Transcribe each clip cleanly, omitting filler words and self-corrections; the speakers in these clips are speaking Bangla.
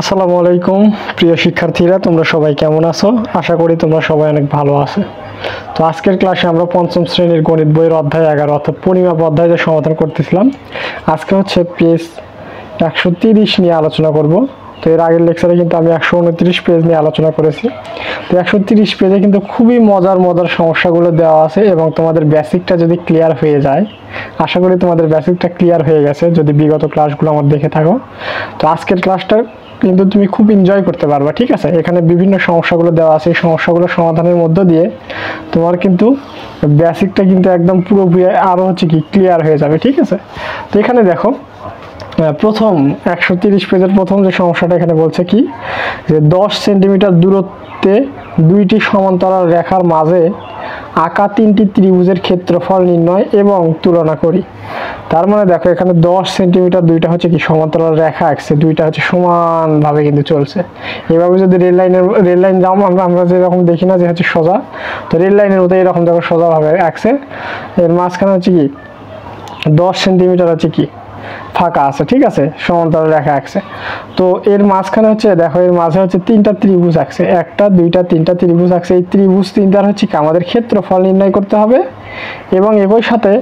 আসসালামু আলাইকুম প্রিয় শিক্ষার্থীরা, তোমরা সবাই কেমন আছো? আশা করি তোমরা সবাই অনেক ভালো আছো। তো আজকের ক্লাসে আমরা পঞ্চম শ্রেণীর গণিত বইয়ের অধ্যায় 11 অর্থাৎ পরিমাপ অধ্যায়ের সমাধান করতেছিলাম। আজকে হচ্ছে পেজ 130 নিয়ে আলোচনা করব। তো এর আগের লেকচারে কিন্তু আমি 129 পেজ নিয়ে আলোচনা করেছি। তো 130 পেজে কিন্তু খুবই মজার সমস্যাগুলো দেওয়া আছে এবং তোমাদের বেসিকটা যদি ক্লিয়ার হয়ে যায়, আশা করি তোমাদের বেসিকটা ক্লিয়ার হয়ে গেছে যদি বিগত ক্লাসগুলো আমার দেখে থাকো। তো আজকের ক্লাসটা কিন্তু তুমি খুব এনজয় করতে পারবা, ঠিক আছে? এখানে বিভিন্ন সমস্যাগুলো দেওয়া আছে, এই সমস্যাগুলো সমাধানের মধ্য দিয়ে তোমার কিন্তু বেসিকটা কিন্তু একদম পুরোপুরি আরও হচ্ছে কি ক্লিয়ার হয়ে যাবে, ঠিক আছে? তো এখানে দেখো প্রথম 130 পেজের প্রথম যে সমস্যাটা এখানে বলছে কি যে 10 সেন্টিমিটার দূরত্বে দুইটি সমান্তরাল রেখার মাঝে আঁকা তিনটি ত্রিভুজের ক্ষেত্রফল নির্ণয় এবং তুলনা করি। তার মানে দেখো এখানে 10 সেন্টিমিটার দুইটা হচ্ছে কি সমান্তরাল রেখা আঁকছে, দুইটা হচ্ছে সমানভাবে কিন্তু চলছে। এইভাবে যদি রেল লাইন যাও আমরা যেরকম দেখি না যে হচ্ছে সোজা, তো রেল লাইনের মতো এরকম দেখো সোজাভাবে আঁকছে। এর মাঝখানে হচ্ছে কি 10 সেন্টিমিটার হচ্ছে কি ফাঁকা আছে, ঠিক আছে? সমান্তরাল রেখা আঁকছে। তো এর মাঝখানে হচ্ছে দেখো এর মাঝে হচ্ছে তিনটা ত্রিভুজ আঁকছে, একটা দুইটা তিনটা ত্রিভুজ আঁকছে। এই ত্রিভুজ তিনটার হচ্ছে কি আমাদের ক্ষেত্রফল নির্ণয় করতে হবে এবং একই সাথে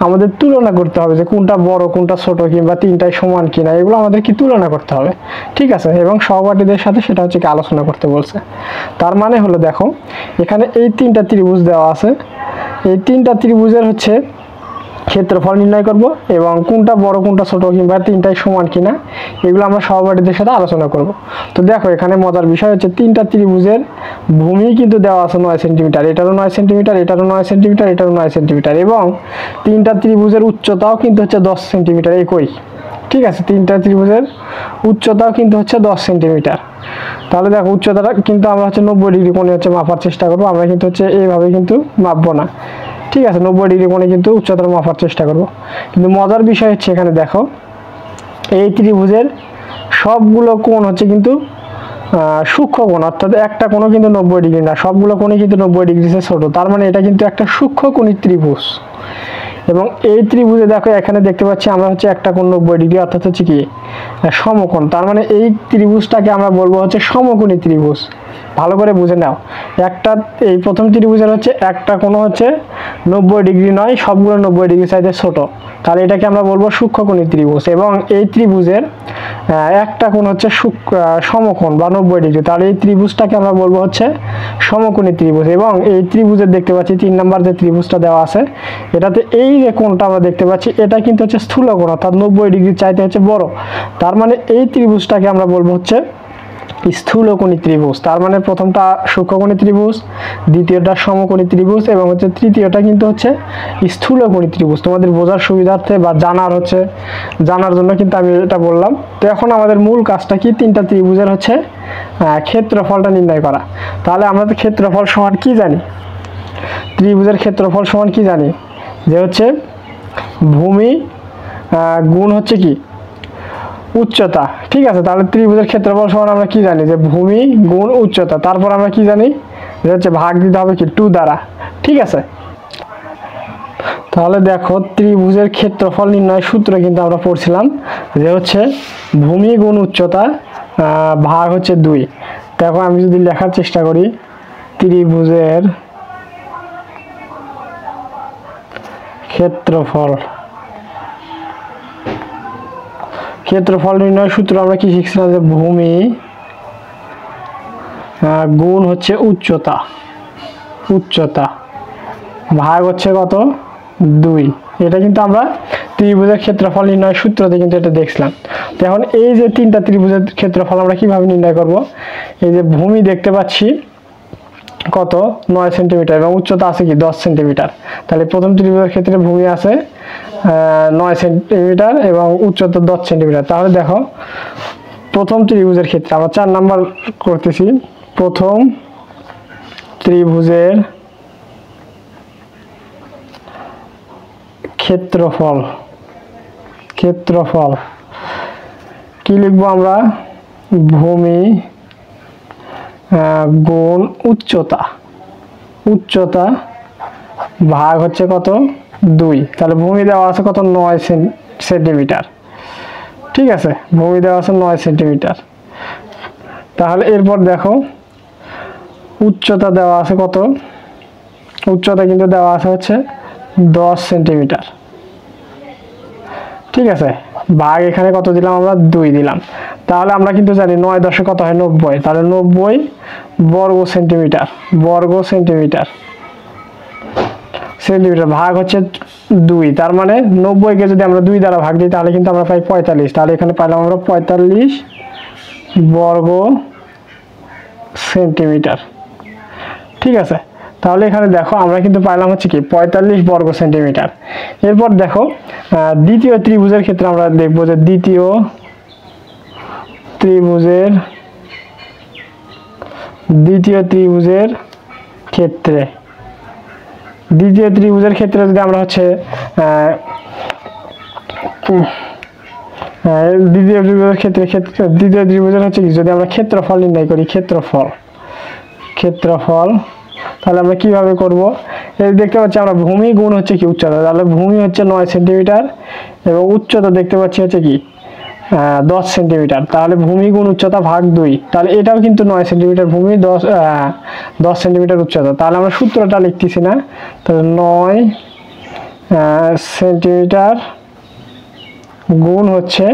আমাদের তুলনা করতে হবে যে কোনটা বড় কোনটা ছোট কিংবা তিনটাই সমান কিনা, এগুলো আমাদের কি তুলনা করতে হবে, ঠিক আছে? এবং সহপাঠীদের সাথে সেটা হচ্ছে কি আলোচনা করতে বলছে। তার মানে হলো দেখো এখানে এই তিনটা ত্রিভুজ দেওয়া আছে, এই তিনটা ত্রিভুজের হচ্ছে ক্ষেত্রফল নির্ণয় করব এবং কোনটা বড় কোনটা ছোট কিংবা তিনটাই সমান কিনা এগুলো আমরা সহপাঠীদের সাথে আলোচনা করব। তো দেখো এখানে মজার বিষয় হচ্ছে তিনটা ত্রিভুজের ভূমি কিন্তু দেওয়া আছে 9 সেন্টিমিটার, এটারও 9 সেন্টিমিটার, এটারও 9 সেন্টিমিটার, এটারও 9 সেন্টিমিটার এবং তিনটা ত্রিভুজের উচ্চতাও কিন্তু হচ্ছে 10 সেন্টিমিটার একই, ঠিক আছে? তিনটা ত্রিভুজের উচ্চতাও কিন্তু হচ্ছে 10 সেন্টিমিটার। তাহলে দেখো উচ্চতাটা কিন্তু আমরা হচ্ছে 90 ডিগ্রি কোণে হচ্ছে মাপার চেষ্টা করবো, আমরা কিন্তু হচ্ছে এইভাবে কিন্তু মাপবো না, ঠিক আছে? 90 ডিগ্রি কোণে কিন্তু উচ্চতার মাপার চেষ্টা করব। কিন্তু মজার বিষয় হচ্ছে এখানে দেখো এই ত্রিভুজের সবগুলো কোণ হচ্ছে কিন্তু সূক্ষ্ম কোণ, অর্থাৎ একটা কোণও কিন্তু 90 ডিগ্রি না, সবগুলো কোণই কিন্তু 90 ডিগ্রি চেয়ে ছোট। তার মানে এটা কিন্তু একটা সূক্ষ্মকোণী ত্রিভুজ। এবং এই ত্রিভুজে দেখো এখানে দেখতে পাচ্ছি আমরা হচ্ছে একটা কোণ 90 ডিগ্রি, অর্থাৎ হচ্ছে কি সমকোণ। তার মানে এই ত্রিভুজটাকে আমরা বলবো হচ্ছে সমকোণী ত্রিভুজ। ভালো করে বুঝে নাও, একটা এই প্রথম ত্রিভুজের হচ্ছে একটা কোণ হচ্ছে 90 ডিগ্রি নয়, সবগুলো 90 ডিগ্রি সাইজের ছোট, তাহলে এটাকে আমরা বলবো সূক্ষ্মকোণী ত্রিভুজ। এবং এই ত্রিভুজের একটা কোণ হচ্ছে সমকোণ বা 90 ডিগ্রি, তাহলে এই ত্রিভুজটাকে আমরা বলবো হচ্ছে সমকোণী ত্রিভুজ। এবং এই ত্রিভুজের দেখতে পাচ্ছি 3 নাম্বার যে ত্রিভুজটা দেওয়া আছে এটাতে এই যে কোণটা আমরা দেখতে পাচ্ছি এটা কিন্তু হচ্ছে স্থূলকোণ, অর্থাৎ 90 ডিগ্রি চাইতে হচ্ছে বড়। তার মানে এই ত্রিভুজটাকে আমরা বলবো হচ্ছে স্থূলকোণী ত্রিভুজ। তার মানে প্রথমটা সূক্ষ্মকোণী ত্রিভুজ, দ্বিতীয়টা সমকোণী ত্রিভুজ এবং হচ্ছে তৃতীয়টা কিন্তু হচ্ছে স্থূলকোণী ত্রিভুজ। তোমাদের বোঝার সুবিধার্থে বা জানার জন্য কিন্তু আমি এটা বললাম। তো এখন আমাদের মূল কাজটা কি, তিনটা ত্রিভুজের হচ্ছে ক্ষেত্রফলটা নির্ণয় করা। তাহলে আমরা তো ক্ষেত্রফল সমান কি জানি, ত্রিভুজের ক্ষেত্রফল সমান কি জানি যে হচ্ছে ভূমি গুণ হচ্ছে কি উচ্চতা, ঠিক আছে? তাহলে ত্রিভুজের ক্ষেত্রফল সমান আমরা কি জানি যে ভূমি গুণ উচ্চতা, তারপর আমরা কি জানি যে হচ্ছে ভাগ দিতে হবে কি 2 দ্বারা, ঠিক আছে? তাহলে দেখো ত্রিভুজের ক্ষেত্রফল নির্ণয় সূত্র কিন্তু আমরা পড়ছিলাম যে হচ্ছে ভূমি গুণ উচ্চতা ভাগ হচ্ছে 2। দেখো আমি যদি লেখার চেষ্টা করি ত্রিভুজের ক্ষেত্রফল নির্ণয় সূত্র আমরা কি শিখছিলাম যে ভূমি গুণ হচ্ছে উচ্চতা ভাগ হচ্ছে কত 2। এটা কিন্তু আমরা ত্রিভুজের ক্ষেত্রফল নির্ণয় সূত্রতে কিন্তু এটা দেখছিলাম। তো এখন এই যে তিনটা ত্রিভুজের ক্ষেত্রফল আমরা কিভাবে নির্ণয় করব, এই যে ভূমি দেখতে পাচ্ছি কত 9 সেন্টিমিটার এবং উচ্চতা আছে কি 10 সেন্টিমিটার, তাহলে প্রথম ত্রিভুজের ক্ষেত্রে ভূমি আছে 9 সেন্টিমিটার এবং উচ্চতা 10 সেন্টিমিটার। তাহলে দেখো প্রথম ত্রিভুজের ক্ষেত্রে আমরা 4 নাম্বার করতেছি, প্রথম ত্রিভুজের ক্ষেত্রফল কি লিখবো আমরা, ভূমি গুণ উচ্চতা ভাগ হচ্ছে কত 2। তাহলে ভূমি দেওয়া আছে কত 9 সেন্টিমিটার, ঠিক আছে? ভূমি দেওয়া আছে 9 সেন্টিমিটার। তাহলে এরপর দেখো উচ্চতা দেওয়া আছে কত, উচ্চতা কিন্তু দেওয়া আছে হচ্ছে 10 সেন্টিমিটার। ঠিক আছে, ভাগ এখানে কত দিলাম আমরা 2 দিলাম। তাহলে আমরা কিন্তু জানি 9 10 কত হয় 90, তাহলে 90 বর্গ সেন্টিমিটার, বর্গ সেন্টিমিটার সেন্টিমিটার ভাগ হচ্ছে 2। তার মানে 90 কে যদি আমরা 2 দ্বারা ভাগ দিই তাহলে কিন্তু আমরা পাই 45। তাহলে এখানে পাইলাম আমরা 45 বর্গ সেন্টিমিটার। ঠিক আছে, তাহলে এখানে দেখো আমরা কিন্তু পাইলাম হচ্ছে কি 45 বর্গ সেন্টিমিটার। এরপর দেখো দ্বিতীয় ত্রিভুজের ক্ষেত্রে আমরা দেখবো যে দ্বিতীয় ত্রিভুজের ক্ষেত্রে, দ্বিতীয় ত্রিভুজের ক্ষেত্রে যদি আমরা হচ্ছে দ্বিতীয় ত্রিভুজের হচ্ছে কি যদি আমরা ক্ষেত্রফল নির্ণয় করি, ক্ষেত্রফল তাহলে আমরা কিভাবে করব, এই দেখতে পাচ্ছি আমরা ভূমি গুণ হচ্ছে কি উচ্চতা, তাহলে ভূমি হচ্ছে 9 সেন্টিমিটার এবং উচ্চতা দেখতে পাচ্ছি হচ্ছে কি 10 সেন্টিমিটার। তাহলে ভূমি গুণ উচ্চতা ভাগ 2, তাহলে এটাও কিন্তু 9 সেন্টিমিটার ভূমি, 10 সেন্টিমিটার উচ্চতা। তাহলে আমরা সূত্রটা লিখতেছি না, তাহলে 9 সেন্টিমিটার গুণ হচ্ছে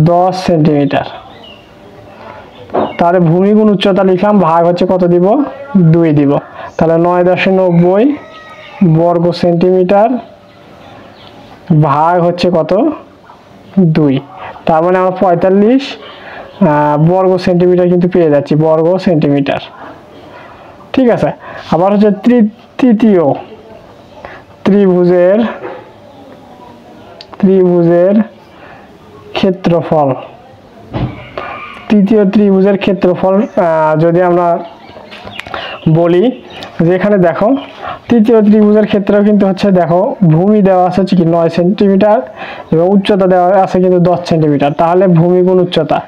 10 সেন্টিমিটার। তাহলে ভূমি গুণ উচ্চতা লিখলাম, ভাগ হচ্ছে কত দিব 2 দিব। তাহলে 9 10 90 বর্গ সেন্টিমিটার ভাগ হচ্ছে কত 2। তার মানে আমরা 45 বর্গ সেন্টিমিটার কিন্তু পেয়ে যাচ্ছি, বর্গ সেন্টিমিটার। ঠিক আছে, আবার হচ্ছে তৃতীয় ত্রিভুজের ক্ষেত্রফল, তৃতীয় ত্রিভুজের ক্ষেত্রফল যদি আমরা বলি, যেখানে দেখো তৃতীয় ত্রিভুজের ক্ষেত্রেও কিন্তু হচ্ছে দেখো ভূমি দেওয়া আছে হচ্ছে কি 9 সেন্টিমিটার এবং উচ্চতা দেওয়া আছে কিন্তু 10 সেন্টিমিটার। তাহলে ভূমি গুণ উচ্চতা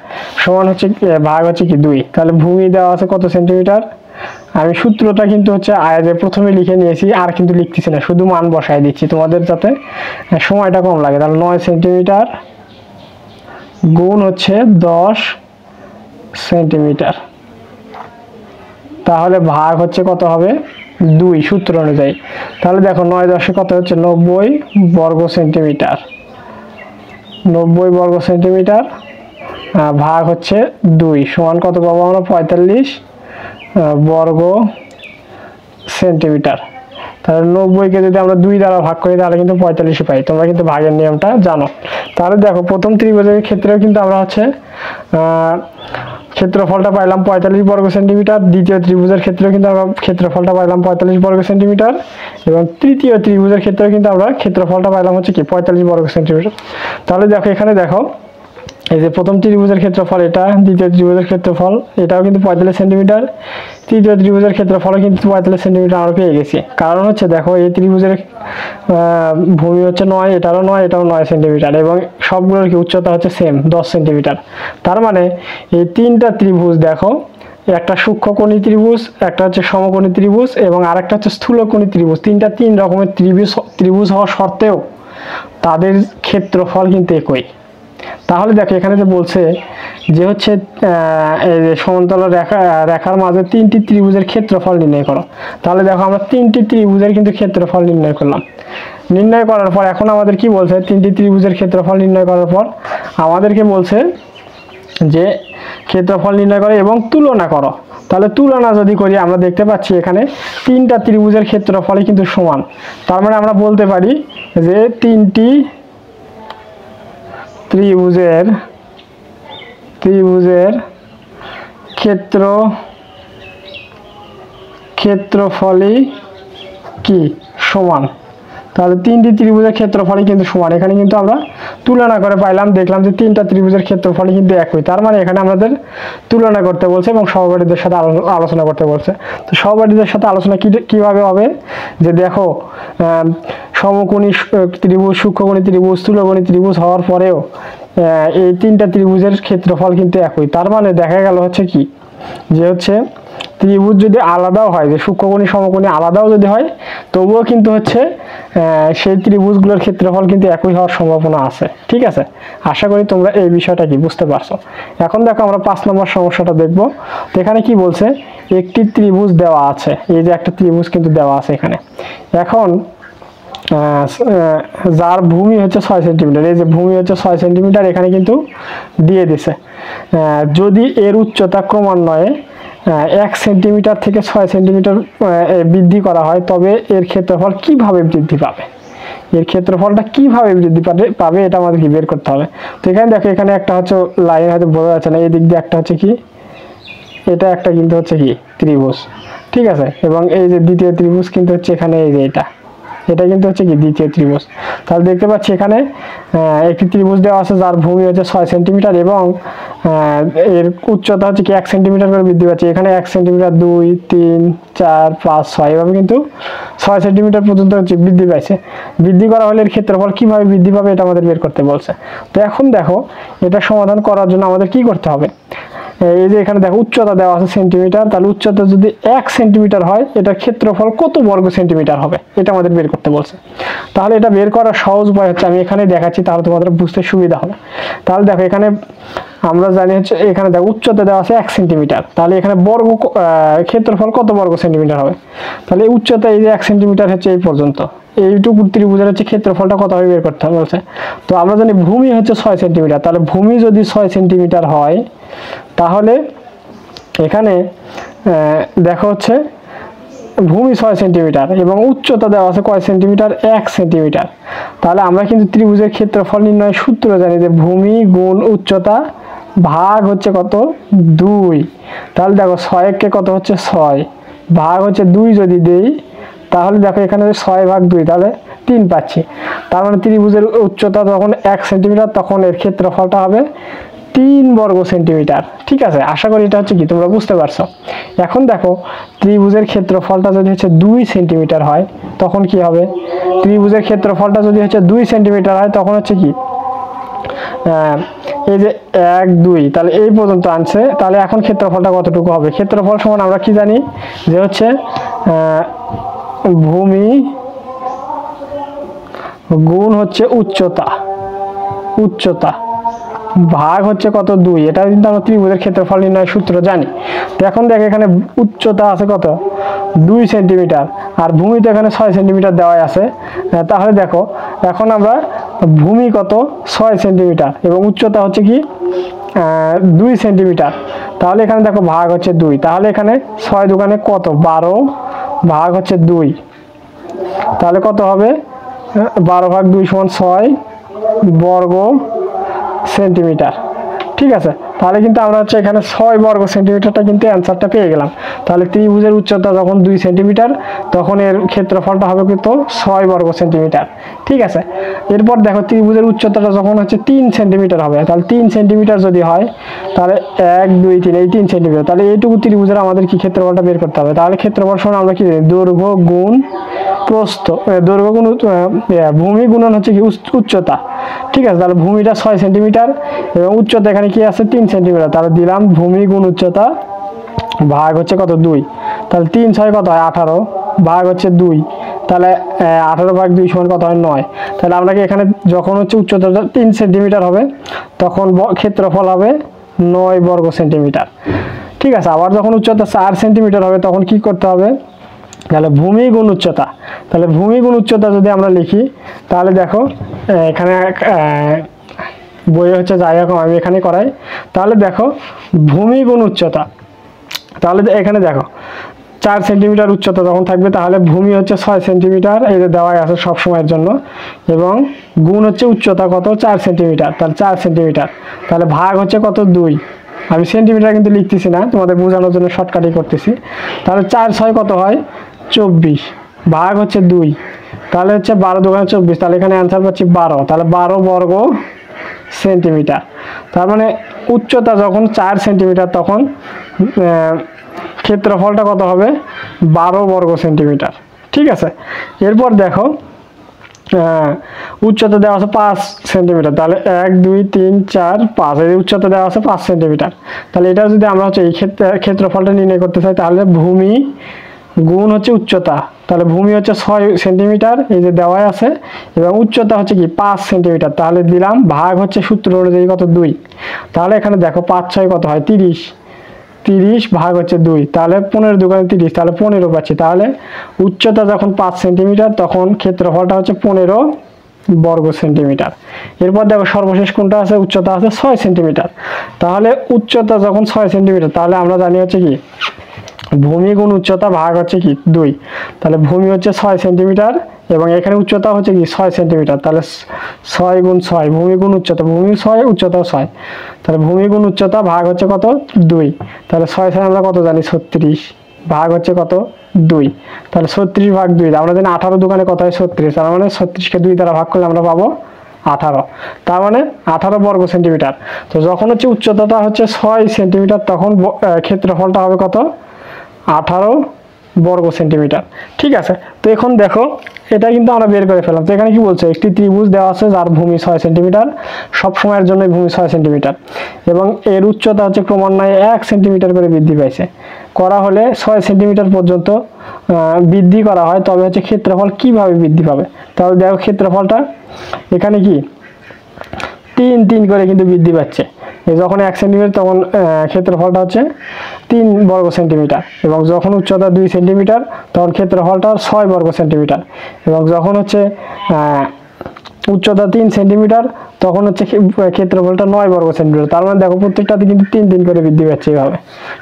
সমান হচ্ছে ভাগ হচ্ছে কি 2। তাহলে ভূমি দেওয়া আছে কত সেন্টিমিটার, আমি সূত্রটা কিন্তু হচ্ছে আয়াজে প্রথমে লিখে নিয়েছি, আর কিন্তু লিখতেছি না, শুধু মান বসাই দিচ্ছি তোমাদের যাতে সময়টা কম লাগে। তাহলে 9 সেন্টিমিটার গুণ হচ্ছে 10 সেন্টিমিটার, তাহলে ভাগ হচ্ছে কত হবে 2 সূত্র অনুযায়ী। তাহলে দেখো 9 10 কত হচ্ছে 90 বর্গ সেন্টিমিটার, 90 বর্গ সেন্টিমিটার ভাগ হচ্ছে 2 সমান কত পাবো আমরা 45 বর্গ সেন্টিমিটার। তাহলে 90 কে যদি আমরা 2 দ্বারা ভাগ করি তাহলে কিন্তু 45 পাই, তোমরা কিন্তু ভাগের নিয়মটা জানো। তাহলে দেখো প্রথম ত্রিভুজের ক্ষেত্রেও কিন্তু আমরা হচ্ছে ক্ষেত্রফলটা পাইলাম 45 বর্গ সেন্টিমিটার, দ্বিতীয় ত্রিভুজের ক্ষেত্রেও কিন্তু আমরা ক্ষেত্রফলটা পাইলাম 45 বর্গ সেন্টিমিটার এবং তৃতীয় ত্রিভুজের ক্ষেত্রেও কিন্তু আমরা ক্ষেত্রফলটা পাইলাম হচ্ছে কি 45 বর্গ সেন্টিমিটার। তাহলে দেখো এখানে দেখো এই যে প্রথম ত্রিভুজের ক্ষেত্রফল এটা, দ্বিতীয় ত্রিভুজের ক্ষেত্রফল এটাও কিন্তু 45 সেন্টিমিটার, তৃতীয় ত্রিভুজের ক্ষেত্রফলও কিন্তু 45 সেন্টিমিটার আমরা পেয়ে গেছি। কারণ হচ্ছে দেখো এই ত্রিভুজের ভূমি হচ্ছে 9, এটারও 9, এটাও 9 সেন্টিমিটার এবং সবগুলোর কি উচ্চতা হচ্ছে সেম 10 সেন্টিমিটার। তার মানে এই তিনটা ত্রিভুজ দেখো, একটা সূক্ষ্মকোণী ত্রিভুজ, একটা হচ্ছে সমকোণী ত্রিভুজ এবং আরেকটা হচ্ছে স্থূলকোণী ত্রিভুজ, তিন রকমের ত্রিভুজ হওয়া সত্ত্বেও তাদের ক্ষেত্রফল কিন্তু একই। তাহলে দেখো এখানে যে বলছে যে হচ্ছে এই যে সমান্তরাল রেখার মাঝে 3টি ত্রিভুজের ক্ষেত্রফল নির্ণয় করো। তাহলে দেখো আমরা 3টি ত্রিভুজের কিন্তু ক্ষেত্রফল নির্ণয় করলাম। নির্ণয় করার পর এখন আমাদের কি বলছে, 3টি ত্রিভুজের ক্ষেত্রফল নির্ণয় করার পর আমাদেরকে বলছে যে ক্ষেত্রফল নির্ণয় করো এবং তুলনা করো। তাহলে তুলনা যদি করি আমরা দেখতে পাচ্ছি এখানে 3টা ত্রিভুজের ক্ষেত্রফলই কিন্তু সমান। তার মানে আমরা বলতে পারি যে 3টি ত্রিভুজের ক্ষেত্রফলই কি সমান। তাহলে 3টি ত্রিভুজের ক্ষেত্রফলই কিন্তু সমান। এখানে কিন্তু আমরা তুলনা করে পাইলাম, দেখলাম যে 3টা ত্রিভুজের ক্ষেত্রফলই কিন্তু একই। তার মানে এখানে আমাদের তুলনা করতে বলছে এবং সহপাঠীদের সাথে আলোচনা করতে বলছে। তো সহপাঠীদের সাথে আলোচনা কিভাবে হবে, যে দেখো সমকোণী ত্রিভুজ, সূক্ষ্মকোণী ত্রিভুজ, স্থূলকোণী ত্রিভুজ হওয়ার পরেও এই 3টা ত্রিভুজের ক্ষেত্রফল কিন্তু একই। তার মানে দেখা গেল হচ্ছে কি যে হচ্ছে ত্রিভুজ যদি আলাদাও হয়, যে সূক্ষ্মকোণী সমকোণী আলাদাও যদি হয়, তবুও কিন্তু হচ্ছে সেই ত্রিভুজগুলোর ক্ষেত্রফল কিন্তু একই হওয়ার সম্ভাবনা আছে। ঠিক আছে, আশা করি তোমরা এই বিষয়টা কি বুঝতে পারছো। এখন দেখো আমরা 5 নম্বর সমস্যাটা দেখব। তো এখানে কি বলছে, একটি ত্রিভুজ দেওয়া আছে, এই যে একটা ত্রিভুজ কিন্তু দেওয়া আছে এখানে। এখন যার ভূমি হচ্ছে 6 সেন্টিমিটার, এই যে ভূমি হচ্ছে 6 সেন্টিমিটার এখানে কিন্তু দিয়ে দিছে। যদি এর উচ্চতা ক্রমান্বয়ে 1 সেন্টিমিটার থেকে 6 সেন্টিমিটার বৃদ্ধি করা হয়, তবে এর ক্ষেত্রফল কিভাবে বৃদ্ধি পাবে, এর ক্ষেত্রফলটা কিভাবে বৃদ্ধি পাবে এটা আমাদের বের করতে হবে। তো এখানে দেখো, এখানে একটা হচ্ছে লাইন হয়তো বোঝা যাচ্ছে না, এই দিক দিয়ে একটা হচ্ছে কি, এটা একটা কিন্তু হচ্ছে কি ত্রিভুজ। ঠিক আছে, এবং এই যে দ্বিতীয় ত্রিভুজ কিন্তু হচ্ছে এখানে, এই যে এটা কিন্তু হচ্ছে কি দ্বিতীয় ত্রিভুজ। তাহলে দেখতে পাচ্ছি এখানে একটি ত্রিভুজ দেওয়া আছে যার ভূমি হচ্ছে 6 সেন্টিমিটার এবং এর উচ্চতা হচ্ছে কি 1 সেন্টিমিটার করে বৃদ্ধি পাচ্ছে। এখানে 1 সেন্টিমিটার, 2, 3, 4, 5, 6 এভাবে কিন্তু 6 সেন্টিমিটার পর্যন্ত হচ্ছে বৃদ্ধি পাইছে। বৃদ্ধি করা হলে এর ক্ষেত্রফল কিভাবে বৃদ্ধি পাবে এটা আমাদের বের করতে বলছে। তো এখন দেখো, এটা সমাধান করার জন্য আমাদের কি করতে হবে, এই যে এখানে দেখো উচ্চতা দেওয়া আছে সেন্টিমিটার, তাহলে উচ্চতা যদি 1 সেন্টিমিটার হয়, এটার ক্ষেত্রফল কত বর্গ সেন্টিমিটার হবে এটা আমাদের বের করতে বলছে। তাহলে এটা বের করার সহজ উপায় হচ্ছে, আমি এখানে দেখাচ্ছি, তাহলে তোমাদের বুঝতে সুবিধা হবে। তাহলে দেখো, এখানে আমরা জানি হচ্ছে, এখানে দেখো উচ্চতা দেওয়া আছে 1 সেন্টিমিটার, তাহলে এখানে ক্ষেত্রফল কত বর্গ সেন্টিমিটার হবে। তাহলে উচ্চতা এই যে 1 সেন্টিমিটার হচ্ছে এই পর্যন্ত, এইটুকু ত্রিভুজের হচ্ছে ক্ষেত্রফলটা কত হবে বের করতে বলছে। তো আমরা জানি ভূমি হচ্ছে 6 সেন্টিমিটার, তাহলে ভূমি যদি 6 সেন্টিমিটার হয়, তাহলে এখানে দেখো হচ্ছে ভূমি 6 সেন্টিমিটার এবং উচ্চতা দেওয়া আছে কয় সেন্টিমিটার, 1 সেন্টিমিটার। তাহলে আমরা কিন্তু ত্রিভুজের ক্ষেত্রফল নির্ণয়ের সূত্র জানি যে ভূমি গুণ উচ্চতা ভাগ হচ্ছে কত, 2। তাহলে দেখো 6 কত হচ্ছে 6 ভাগ হচ্ছে 2 যদি দেই, তাহলে দেখো এখানে 6 ভাগ 2, তাহলে 3 পাচ্ছি। তার মানে ত্রিভুজের উচ্চতা যখন 1 সেন্টিমিটার, তখন এর ক্ষেত্রফলটা হবে 3 বর্গ সেন্টিমিটার। ঠিক আছে, আশা করি এটা হচ্ছে কি তোমরা বুঝতে পারছো। এখন দেখো, ত্রিভুজের ক্ষেত্রফলটা যদি হচ্ছে 2 সেন্টিমিটার হয়, তখন কি হবে, ত্রিভুজের ক্ষেত্রফলটা যদি হচ্ছে 2 সেন্টিমিটার হয়, তখন হচ্ছে কি, এই যে 1, 2, তাহলে এই পর্যন্ত আনছে। তাহলে এখন ক্ষেত্রফলটা কতটুকু হবে, ক্ষেত্রফল সমান আমরা কি জানি যে হচ্ছে ভূমি গুণ হচ্ছে উচ্চতা ভাগ হচ্ছে কত, 2। এটা কিন্তু আমরা ত্রিভুজের ক্ষেত্রফল নির্ণয়ের সূত্র জানি। তো এখন দেখ, এখানে উচ্চতা আছে কত, 2 সেন্টিমিটার, আর ভূমিতে এখানে 6 সেন্টিমিটার দেওয়াই আছে। তাহলে দেখো, এখন আমরা ভূমি কত 6 সেন্টিমিটার এবং উচ্চতা হচ্ছে কি 2 সেন্টিমিটার। তাহলে এখানে দেখো ভাগ হচ্ছে 2, তাহলে এখানে 6 দোকানে কত, 12 ভাগ হচ্ছে 2, তাহলে কত হবে, 12 ভাগ 2 সমান 6 বর্গ সেন্টিমিটার। ঠিক আছে, তাহলে কিন্তু আমরা হচ্ছে এখানে 6 বর্গ সেন্টিমিটারটা কিন্তু অ্যান্সারটা পেয়ে গেলাম। তাহলে ত্রিভুজের উচ্চতা যখন 2 সেন্টিমিটার, তখন এর ক্ষেত্রফলটা হবে কিন্তু 6 বর্গ সেন্টিমিটার। ঠিক আছে, এরপর দেখো ত্রিভুজের উচ্চতাটা যখন হচ্ছে 3 সেন্টিমিটার হবে, তাহলে 3 সেন্টিমিটার যদি হয়, তাহলে 1, 2, 3 এই 3 সেন্টিমিটার, তাহলে এইটুকু ত্রিভুজের আমাদের কি ক্ষেত্রফলটা বের করতে হবে। তাহলে ক্ষেত্রফল সমান আমরা কি জানি, দৈর্ঘ্য গুণ প্রস্থ, দৈর্ঘ্য গুণ ভূমি গুণন হচ্ছে কি উচ্চতা। ঠিক আছে, তাহলে ভূমিটা 6 সেন্টিমিটার এবং উচ্চতা এখানে কি আছে 3 সেন্টিমিটার, তাহলে দিলাম ভূমি গুণ উচ্চতা ভাগ হচ্ছে কত, 2। তাহলে 3, 6 কত হয়, 18 ভাগ হচ্ছে 2, তাহলে 18 ভাগ 2 সমান কত হয়, 9। তাহলে আমরা কি এখানে যখন হচ্ছে উচ্চতাটা 3 সেন্টিমিটার হবে, তখন ক্ষেত্রফল হবে 9 বর্গ সেন্টিমিটার। ঠিক আছে, আবার যখন উচ্চতা 4 সেন্টিমিটার হবে, তখন কি করতে হবে, তাহলে ভূমি গুণ উচ্চতা। তাহলে ভূমি গুণ উচ্চতা যদি আমরা লিখি, তাহলে দেখো এখানে বইয়ে হচ্ছে যাই রকম আমি এখানে করাই। তাহলে দেখো ভূমি গুণ উচ্চতা, তাহলে এখানে দেখো 4 সেন্টিমিটার উচ্চতা যখন থাকবে, তাহলে ভূমি হচ্ছে 6 সেন্টিমিটার, এই যে দেওয়াই আছে সব সময়ের জন্য, এবং গুণ হচ্ছে উচ্চতা কত, 4 সেন্টিমিটার, তাহলে 4 সেন্টিমিটার, তাহলে ভাগ হচ্ছে কত, 2। আমি সেন্টিমিটার কিন্তু লিখতেছি না, তোমাদের বোঝানোর জন্য শর্টকাটই করতেছি। তাহলে 4, 6 কত হয়, 24 ভাগ হচ্ছে 2, তাহলে হচ্ছে 12 দোকানে 24, তাহলে এখানে অ্যান্সার পাচ্ছি 12, তাহলে 12 বর্গ সেন্টিমিটার। তার মানে উচ্চতা যখন 4 সেন্টিমিটার, তখন ক্ষেত্রফলটা কত হবে, 12 বর্গ সেন্টিমিটার। ঠিক আছে, এরপর দেখো উচ্চতা দেওয়া আছে 5 সেন্টিমিটার, তাহলে 1 2 3 4 5, এই উচ্চতা দেওয়া আছে 5 সেন্টিমিটার। তাহলে এটা যদি আমরা হচ্ছে এই ক্ষেত্রফলটা নির্ণয় করতে চাই, তাহলে ভূমি গুণ হচ্ছে উচ্চতা, তাহলে ভূমি হচ্ছে 6 সেন্টিমিটার, এই যে দেওয়াই আছে, এবং উচ্চতা হচ্ছে কি 5 সেন্টিমিটার, তাহলে দিলাম ভাগ হচ্ছে সূত্র অনুযায়ী কত 2। তাহলে এখানে দেখো 5 6 কত হয় 30, 30 ভাগ হচ্ছে 2, তাহলে 15 দুগুণে 30, তাহলে 15 পাচ্ছি। তাহলে উচ্চতা যখন 5 সেন্টিমিটার তখন ক্ষেত্রফলটা হচ্ছে 15 বর্গ সেন্টিমিটার। এরপর দেখো সর্বশেষ কোনটা আছে, উচ্চতা আছে 6 সেন্টিমিটার। তাহলে উচ্চতা যখন 6 সেন্টিমিটার, তাহলে আমরা জানি হচ্ছে কি ভূমি গুণ উচ্চতা ভাগ হচ্ছে কি 2, তাহলে ভূমি হচ্ছে 6 সেন্টিমিটার এবং এখানে উচ্চতা হচ্ছে কি 6 সেন্টিমিটার, তাহলে 6 গুণ 6, ভূমি গুণ উচ্চতা, ভূমি 6 উচ্চতাও 6, তাহলে ভূমি গুণ উচ্চতা ভাগ হচ্ছে কত 2, তাহলে 6 6 আমরা কত জানি 36, ভাগ হচ্ছে কত 2, তাহলে 36 ভাগ 2, আমরা জানি 18 দোকানে কত হয় 36, তার মানে 36কে 2 দ্বারা ভাগ করলে আমরা পাবো 18, তার মানে 18 বর্গ সেন্টিমিটার। তো যখন হচ্ছে উচ্চতাটা হচ্ছে 6 সেন্টিমিটার তখন ক্ষেত্রফলটা হবে কত 18 বর্গ সেন্টিমিটার। ঠিক আছে, তো এখন দেখো এটা কিন্তু আমরা বের করে ফেললাম। তো এখানে কি বলছে, একটি ত্রিভুজ দেওয়া আছে যার ভূমি 6 সেন্টিমিটার, সব সময়ের জন্য ভূমি 6 সেন্টিমিটার এবং এর উচ্চতা হচ্ছে ক্রমান্বয়ে 1 সেন্টিমিটার করে বৃদ্ধি পাইছে, করা হলে 6 সেন্টিমিটার পর্যন্ত বৃদ্ধি করা হয়, তবে হচ্ছে ক্ষেত্রফল কিভাবে বৃদ্ধি পাবে। তাহলে দেখো ক্ষেত্রফলটা এখানে কি 3 3 করে কিন্তু বৃদ্ধি পাচ্ছে, যখন 1 সেন্টিমিটার তখন ক্ষেত্রফলটা হচ্ছে 3 বর্গ সেন্টিমিটার, এবং যখন উচ্চতা 2 সেন্টিমিটার তখন ক্ষেত্রফলটা 6 বর্গ সেন্টিমিটার, এবং যখন হচ্ছে উচ্চতা 3 সেন্টিমিটার তখন হচ্ছে ক্ষেত্রফলটা 9 বর্গ সেন্টিমিটার। তার মানে দেখো প্রত্যেকটাতে কিন্তু 3 3 করে বৃদ্ধি পাচ্ছে এইভাবে।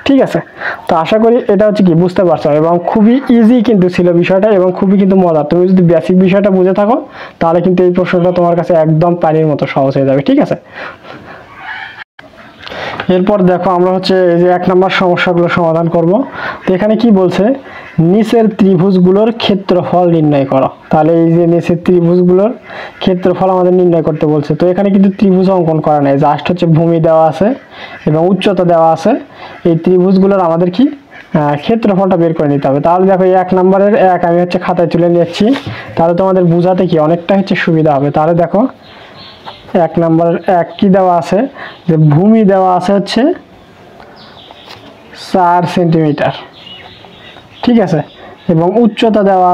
ঠিক আছে, তো আশা করি এটা হচ্ছে কি বুঝতে পারছো, এবং খুবই ইজি কিন্তু ছিল বিষয়টা এবং খুবই কিন্তু মজার। তুমি যদি বেসিক বিষয়টা বুঝে থাকো তাহলে কিন্তু এই প্রশ্নটা তোমার কাছে একদম পানির মতো সহজ হয়ে যাবে। ঠিক আছে, এরপর দেখো আমরা হচ্ছে এই যে 1 নম্বর সমস্যাগুলো সমাধান করব। তো এখানে কি বলছে, নিচের ত্রিভুজগুলোর ক্ষেত্রফল নির্ণয় করো। তাহলে এই যে নিচের ত্রিভুজগুলোর ক্ষেত্রফল আমাদের নির্ণয় করতে বলছে। তো এখানে কিন্তু ত্রিভুজ অঙ্কন করা নাই, জাস্ট হচ্ছে ভূমি দেওয়া আছে এবং উচ্চতা দেওয়া আছে, এই ত্রিভুজগুলোর আমাদের কি ক্ষেত্রফলটা বের করে নিতে হবে। তাহলে দেখো এই 1 নম্বরের 1 আমি হচ্ছে খাতায় তুলে নিচ্ছি, তাহলে তোমাদের বোঝাতে কি অনেকটা হচ্ছে সুবিধা হবে। তাহলে দেখো 1 নম্বরের 1 কি দেওয়া আছে, যে ভূমি দেওয়া আছে হচ্ছে 4 সেন্টিমিটার। ঠিক আছে, এবং উচ্চতা দেওয়া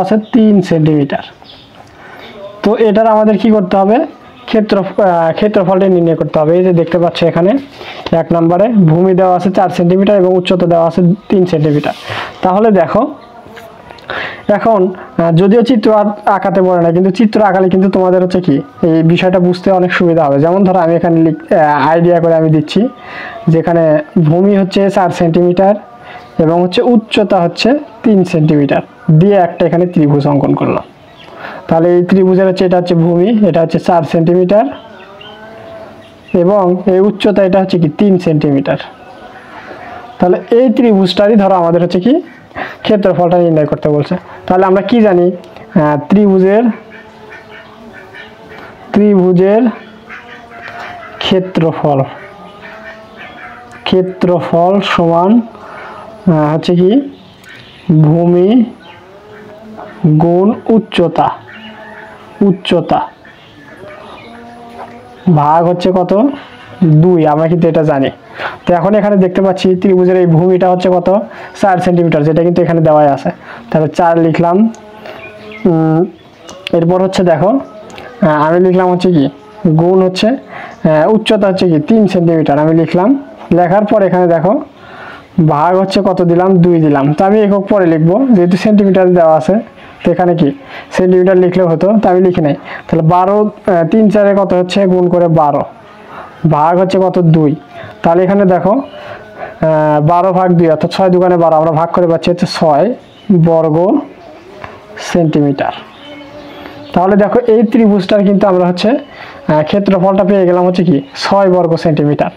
আছে 3 সেন্টিমিটার। তো এটার আমাদের কি করতে হবে, ক্ষেত্রফলটা নির্ণয় করতে হবে। এই যে দেখতে পাচ্ছ এখানে 1 নম্বরে ভূমি দেওয়া আছে 4 সেন্টিমিটার এবং উচ্চতা দেওয়া আছে 3 সেন্টিমিটার। তাহলে দেখো এখন যদিও চিত্র আঁকাতে বলে না, কিন্তু চিত্র আঁকালে কিন্তু তোমাদের হচ্ছে কি এই বিষয়টা বুঝতে অনেক সুবিধা হবে। যেমন ধরো আমি এখানে আইডিয়া করে আমি দিচ্ছি, যেখানে ভূমি হচ্ছে 4 সেন্টিমিটার এবং হচ্ছে উচ্চতা হচ্ছে 3 সেন্টিমিটার দিয়ে একটা এখানে ত্রিভুজ অঙ্কন করলাম। তাহলে এই ত্রিভুজের হচ্ছে এটা হচ্ছে ভূমি, এটা হচ্ছে 4 সেন্টিমিটার এবং এই উচ্চতা এটা হচ্ছে কি 3 সেন্টিমিটার। তাহলে এই ত্রিভুজটারই ধরো আমাদের হচ্ছে কি ক্ষেত্রফলটা নির্ণয় করতে বলছে। তাহলে আমরা কি জানি, ত্রিভুজের ক্ষেত্রফল সমান হচ্ছে কি ভূমি গুণ উচ্চতা ভাগ হচ্ছে কত 2, আমরা কিন্তু এটা জানি। তো এখন এখানে দেখতে পাচ্ছি ত্রিভুজের এই ভূমিটা হচ্ছে কত 4 সেন্টিমিটার, যেটা কিন্তু এখানে দেওয়াই আছে। তাহলে 4 লিখলাম। এরপর হচ্ছে দেখো আমি লিখলাম হচ্ছে কি গুণ হচ্ছে উচ্চতা হচ্ছে কি 3 সেন্টিমিটার আমি লিখলাম। লেখার পর এখানে দেখো ভাগ হচ্ছে কত দিলাম 2 দিলাম। তো আমি একক পরে লিখবো, যেহেতু সেন্টিমিটার দেওয়া আছে তো এখানে কি সেন্টিমিটার লিখলেও হতো, তো আমি লিখি নাই। তাহলে 12 3 4 কত হচ্ছে গুণ করে 12 ভাগ হচ্ছে কত 2। তাহলে এখানে দেখো 12 ভাগ 2 অর্থাৎ 6 দুগুণে 12, আমরা ভাগ করে পাচ্ছি হচ্ছে 6 বর্গ সেন্টিমিটার। তাহলে দেখো এই ত্রিভুজটার কিন্তু আমরা হচ্ছে ক্ষেত্রফলটা পেয়ে গেলাম হচ্ছে কি 6 বর্গ সেন্টিমিটার।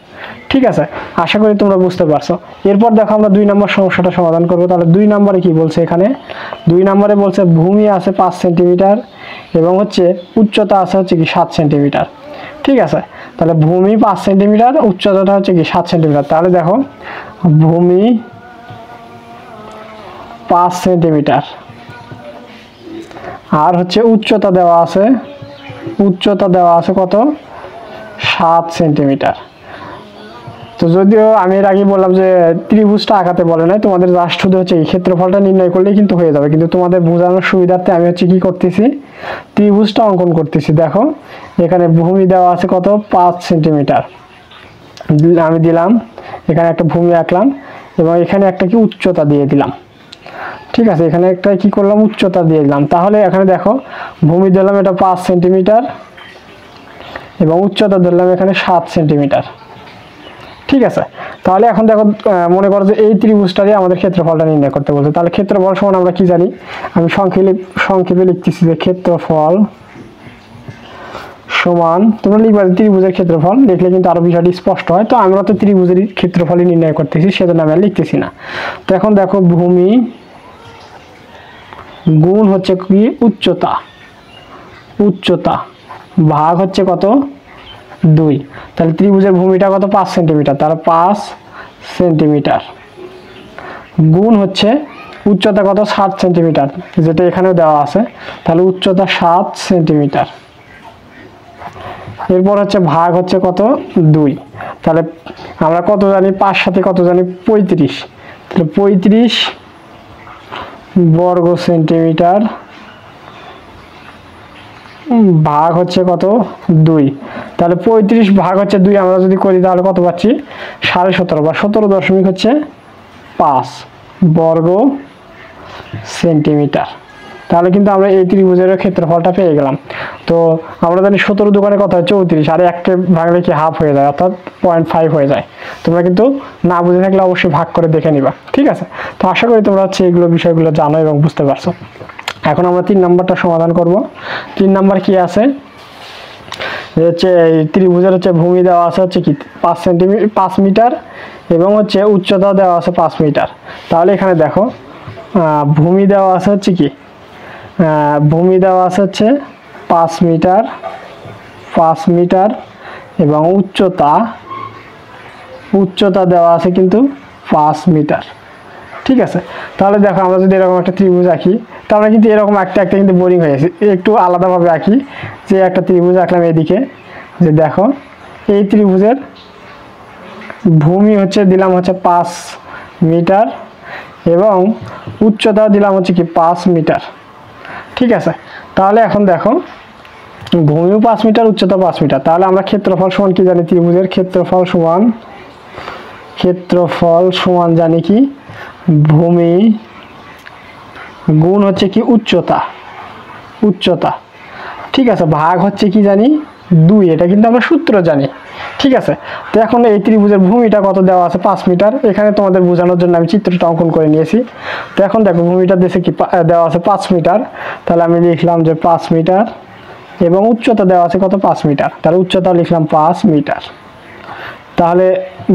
ঠিক আছে, আশা করি তোমরা বুঝতে পারছো। এরপর দেখো আমরা 2 নম্বর সমস্যাটা সমাধান করব। তাহলে 2 নম্বরে কি বলছে, এখানে 2 নম্বরে বলছে ভূমি আছে 5 সেন্টিমিটার এবং হচ্ছে উচ্চতা আছে হচ্ছে কি 7 সেন্টিমিটার। ঠিক আছে, তাহলে ভূমি 5 সেন্টিমিটার, উচ্চতাটা হচ্ছে কি 7 সেন্টিমিটার। তাহলে দেখো ভূমি 5 সেন্টিমিটার আর হচ্ছে উচ্চতা দেওয়া আছে, উচ্চতা দেওয়া আছে কত 7 সেন্টিমিটার। তো যদিও আমি এর আগে বললাম যে ত্রিভুজটা আঁকাতে বলে নাই, তোমাদের জাস্ট শুধু হচ্ছে এই ক্ষেত্রফলটা নির্ণয় করলেই কিন্তু হয়ে যাবে, কিন্তু তোমাদের বোঝানোর সুবিধার্থে আমি হচ্ছে কি করতেছি, ত্রিভুজটা অঙ্কন করতেছি। দেখো এখানে ভূমি দেওয়া আছে কত 5 সেন্টিমিটার, আমি দিলাম এখানে একটা ভূমি আঁকলাম এবং এখানে একটা কি উচ্চতা দিয়ে দিলাম। ঠিক আছে, এখানে একটা কি করলাম উচ্চতা দিয়ে দিলাম। তাহলে এখানে দেখো ভূমি দিলাম এটা 5 সেন্টিমিটার এবং উচ্চতা দিলাম এখানে 7 সেন্টিমিটার। ঠিক আছে, তাহলে এখন দেখো মনে করো যে এই ত্রিভুজটারই আমাদের ক্ষেত্রফলটা নির্ণয় করতে বলছে। তাহলে ক্ষেত্রফল সমান আমরা কি জানি, আমি সংক্ষেপে লিখতেছি যে ক্ষেত্রফল সমান, তোমরা লিখবা ত্রিভুজের ক্ষেত্রফল, লিখলে কিন্তু আরো বিষয়টি স্পষ্ট হয়। তো আমরা তো ত্রিভুজের ক্ষেত্রফলই নির্ণয় করতেছি, সেজন্য আমি আর লিখতেছি না। তো এখন দেখো ভূমি গুণ হচ্ছে কি উচ্চতা, উচ্চতা ভাগ হচ্ছে কত 2। তাহলে ত্রিভুজের ভূমিটা কত 5 সেন্টিমিটার, তাহলে 5 সেন্টিমিটার গুণ হচ্ছে উচ্চতা কত 7 সেন্টিমিটার, যেটা এখানেও দেওয়া আছে। তাহলে উচ্চতা 7 সেন্টিমিটার। এরপর হচ্ছে ভাগ হচ্ছে কত 2। তাহলে আমরা কত জানি 5 সাথে কত জানি 35, তাহলে 35 বর্গ সেন্টিমিটার ভাগ হচ্ছে কত 2। তাহলে 35 ভাগ হচ্ছে 2 আমরা যদি করি তাহলে কত পাচ্ছি 17.5 বা 17.5 বর্গ সেন্টিমিটার। তাহলে কিন্তু আমরা এই ত্রিভুজের ক্ষেত্রফলটা পেয়ে গেলাম। তো আমরা জানি 17 দোকানে কত হয় 34, আর এককে ভাগলে কি হাফ হয়ে যায়, অর্থাৎ 0.5 হয়ে যায়। তোমরা কিন্তু না বুঝে থাকলে অবশ্যই ভাগ করে দেখে নিবা। ঠিক আছে, তো আশা করি তোমরা হচ্ছে এইগুলো বিষয়গুলো জানো এবং বুঝতে পারছো। এখন আমরা 3 নম্বরটা সমাধান করব। 3 নম্বর কি আছে, হচ্ছে এই ত্রিভুজের হচ্ছে ভূমি দেওয়া আছে হচ্ছে কি 5 মিটার এবং হচ্ছে উচ্চতা দেওয়া আছে 5 মিটার। তাহলে এখানে দেখো ভূমি দেওয়া আছে হচ্ছে কি, ভূমি দেওয়া আছে হচ্ছে 5 মিটার, 5 মিটার এবং উচ্চতা দেওয়া আছে কিন্তু 5 মিটার। ঠিক আছে, তাহলে দেখো আমরা যদি এরকম একটা ত্রিভুজ আঁকি, তো আমরা কিন্তু এরকম একটা কিন্তু বোরিং হয়ে গেছে, একটু আলাদাভাবে আঁকি। যে একটা ত্রিভুজ আঁকলাম এদিকে, যে দেখো এই ত্রিভুজের ভূমি হচ্ছে দিলাম হচ্ছে 5 মিটার এবং উচ্চতা দিলাম হচ্ছে কি 5 মিটার। ঠিক আছে, তাহলে এখন দেখো ভূমিও 5 মিটার, উচ্চতা 5 মিটার। তাহলে আমরা ক্ষেত্রফল সমান কি জানি, ত্রিভুজের ক্ষেত্রফল সমান জানি কি ভূমি গুণ হচ্ছে কি উচ্চতা। ঠিক আছে, ভাগ হচ্ছে কি জানি 2, এটা কিন্তু আমরা সূত্র জানি। ঠিক আছে, তো এখন এই ত্রিভুজের ভূমিটা কত দেওয়া আছে 5 মিটার, এখানে তোমাদের বোঝানোর জন্য আমি চিত্রটা অঙ্কন করে নিয়েছি। তো এখন দেখো ভূমিটা দেশে কি দেওয়া আছে 5 মিটার, তাহলে আমি লিখলাম যে 5 মিটার এবং উচ্চতা দেওয়া আছে কত 5 মিটার, তাহলে উচ্চতা লিখলাম 5 মিটার। তাহলে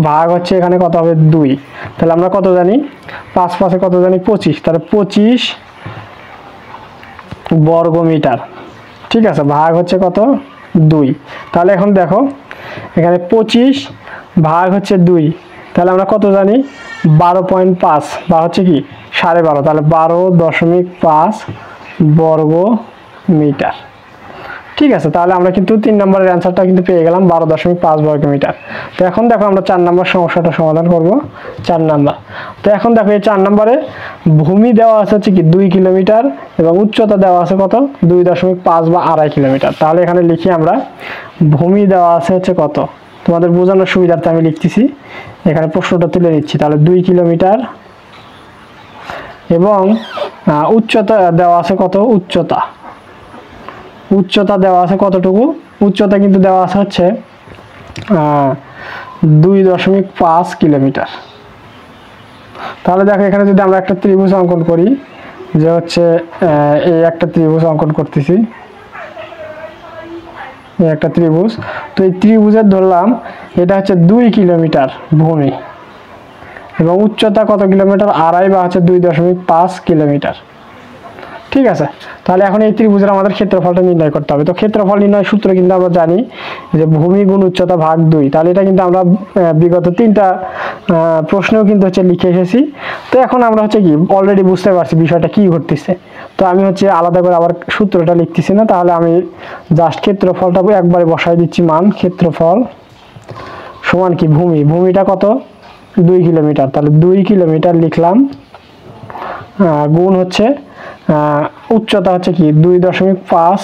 ভাগ হচ্ছে এখানে কত হবে 2, তাহলে আমরা কত জানি 5 5 কত জানি 25, তাহলে 25 বর্গ মিটার। ঠিক আছে, ভাগ হচ্ছে কত 2। তাহলে এখন দেখো এখানে 25 ভাগ হচ্ছে 2, তাহলে আমরা কত জানি 12.5 বা হচ্ছে কি 12.5, তাহলে 12.5 বর্গ মিটার। ঠিক আছে, তাহলে আমরা কিন্তু 3 নম্বরের অ্যান্সারটা কিন্তু পেয়ে গেলাম 12.5 বর্গ মিটার। তো এখন দেখো আমরা 4 নম্বর সমস্যাটা সমাধান করব। 4 নম্বর, তো এখন দেখো এই 4 নম্বরে ভূমি দেওয়া আছে হচ্ছে কি 2 কিলোমিটার এবং উচ্চতা দেওয়া আছে কত 2.5 বা 2.5 কিলোমিটার। তাহলে এখানে লিখি আমরা ভূমি দেওয়া আছে হচ্ছে কত, তোমাদের বোঝানোর সুবিধার্থে আমি লিখতেছি, এখানে প্রশ্নটা তুলে নিচ্ছি। তাহলে 2 কিলোমিটার এবং উচ্চতা দেওয়া আছে কত, উচ্চতা দেওয়া আছে কতটুকু, উচ্চতা কিন্তু দেওয়া আছে হচ্ছে 2.5 কিলোমিটার। তাহলে দেখো এখানে যদি আমরা একটা ত্রিভুজ অঙ্কন করি, যে হচ্ছে এই একটা ত্রিভুজ অঙ্কন করতেছি, এই একটা ত্রিভুজ। তো এই ত্রিভুজের ধরলাম এটা হচ্ছে 2 কিলোমিটার ভূমি এবং উচ্চতা কত কিলোমিটার 2.5 বা হচ্ছে 2.5 কিলোমিটার। ঠিক আছে। তাহলে এখন এই ত্রিভুজের আমাদের ক্ষেত্রফলটা নির্ণয় করতে হবে। তো ক্ষেত্রফল নির্ণয় সূত্র কিন্তু আমরা জানি যে ভূমি গুণ উচ্চতা ভাগ 2। তাহলে এটা কিন্তু আমরা বিগত 3টা প্রশ্নেও কিন্তু হচ্ছে লিখে এসেছি। তো এখন আমরা হচ্ছে কি অলরেডি বুঝতে পারছি বিষয়টা কি ঘটতেছে। তো আমি হচ্ছে আলাদা করে আবার সূত্রটা লিখতেছি না, তাহলে আমি জাস্ট ক্ষেত্রফলটা একবারে বসাই দিচ্ছি মান। ক্ষেত্রফল সমান কি ভূমিটা কত 2 কিলোমিটার, তাহলে 2 কিলোমিটার লিখলাম, গুণ হচ্ছে উচ্চতা হচ্ছে কি 2.5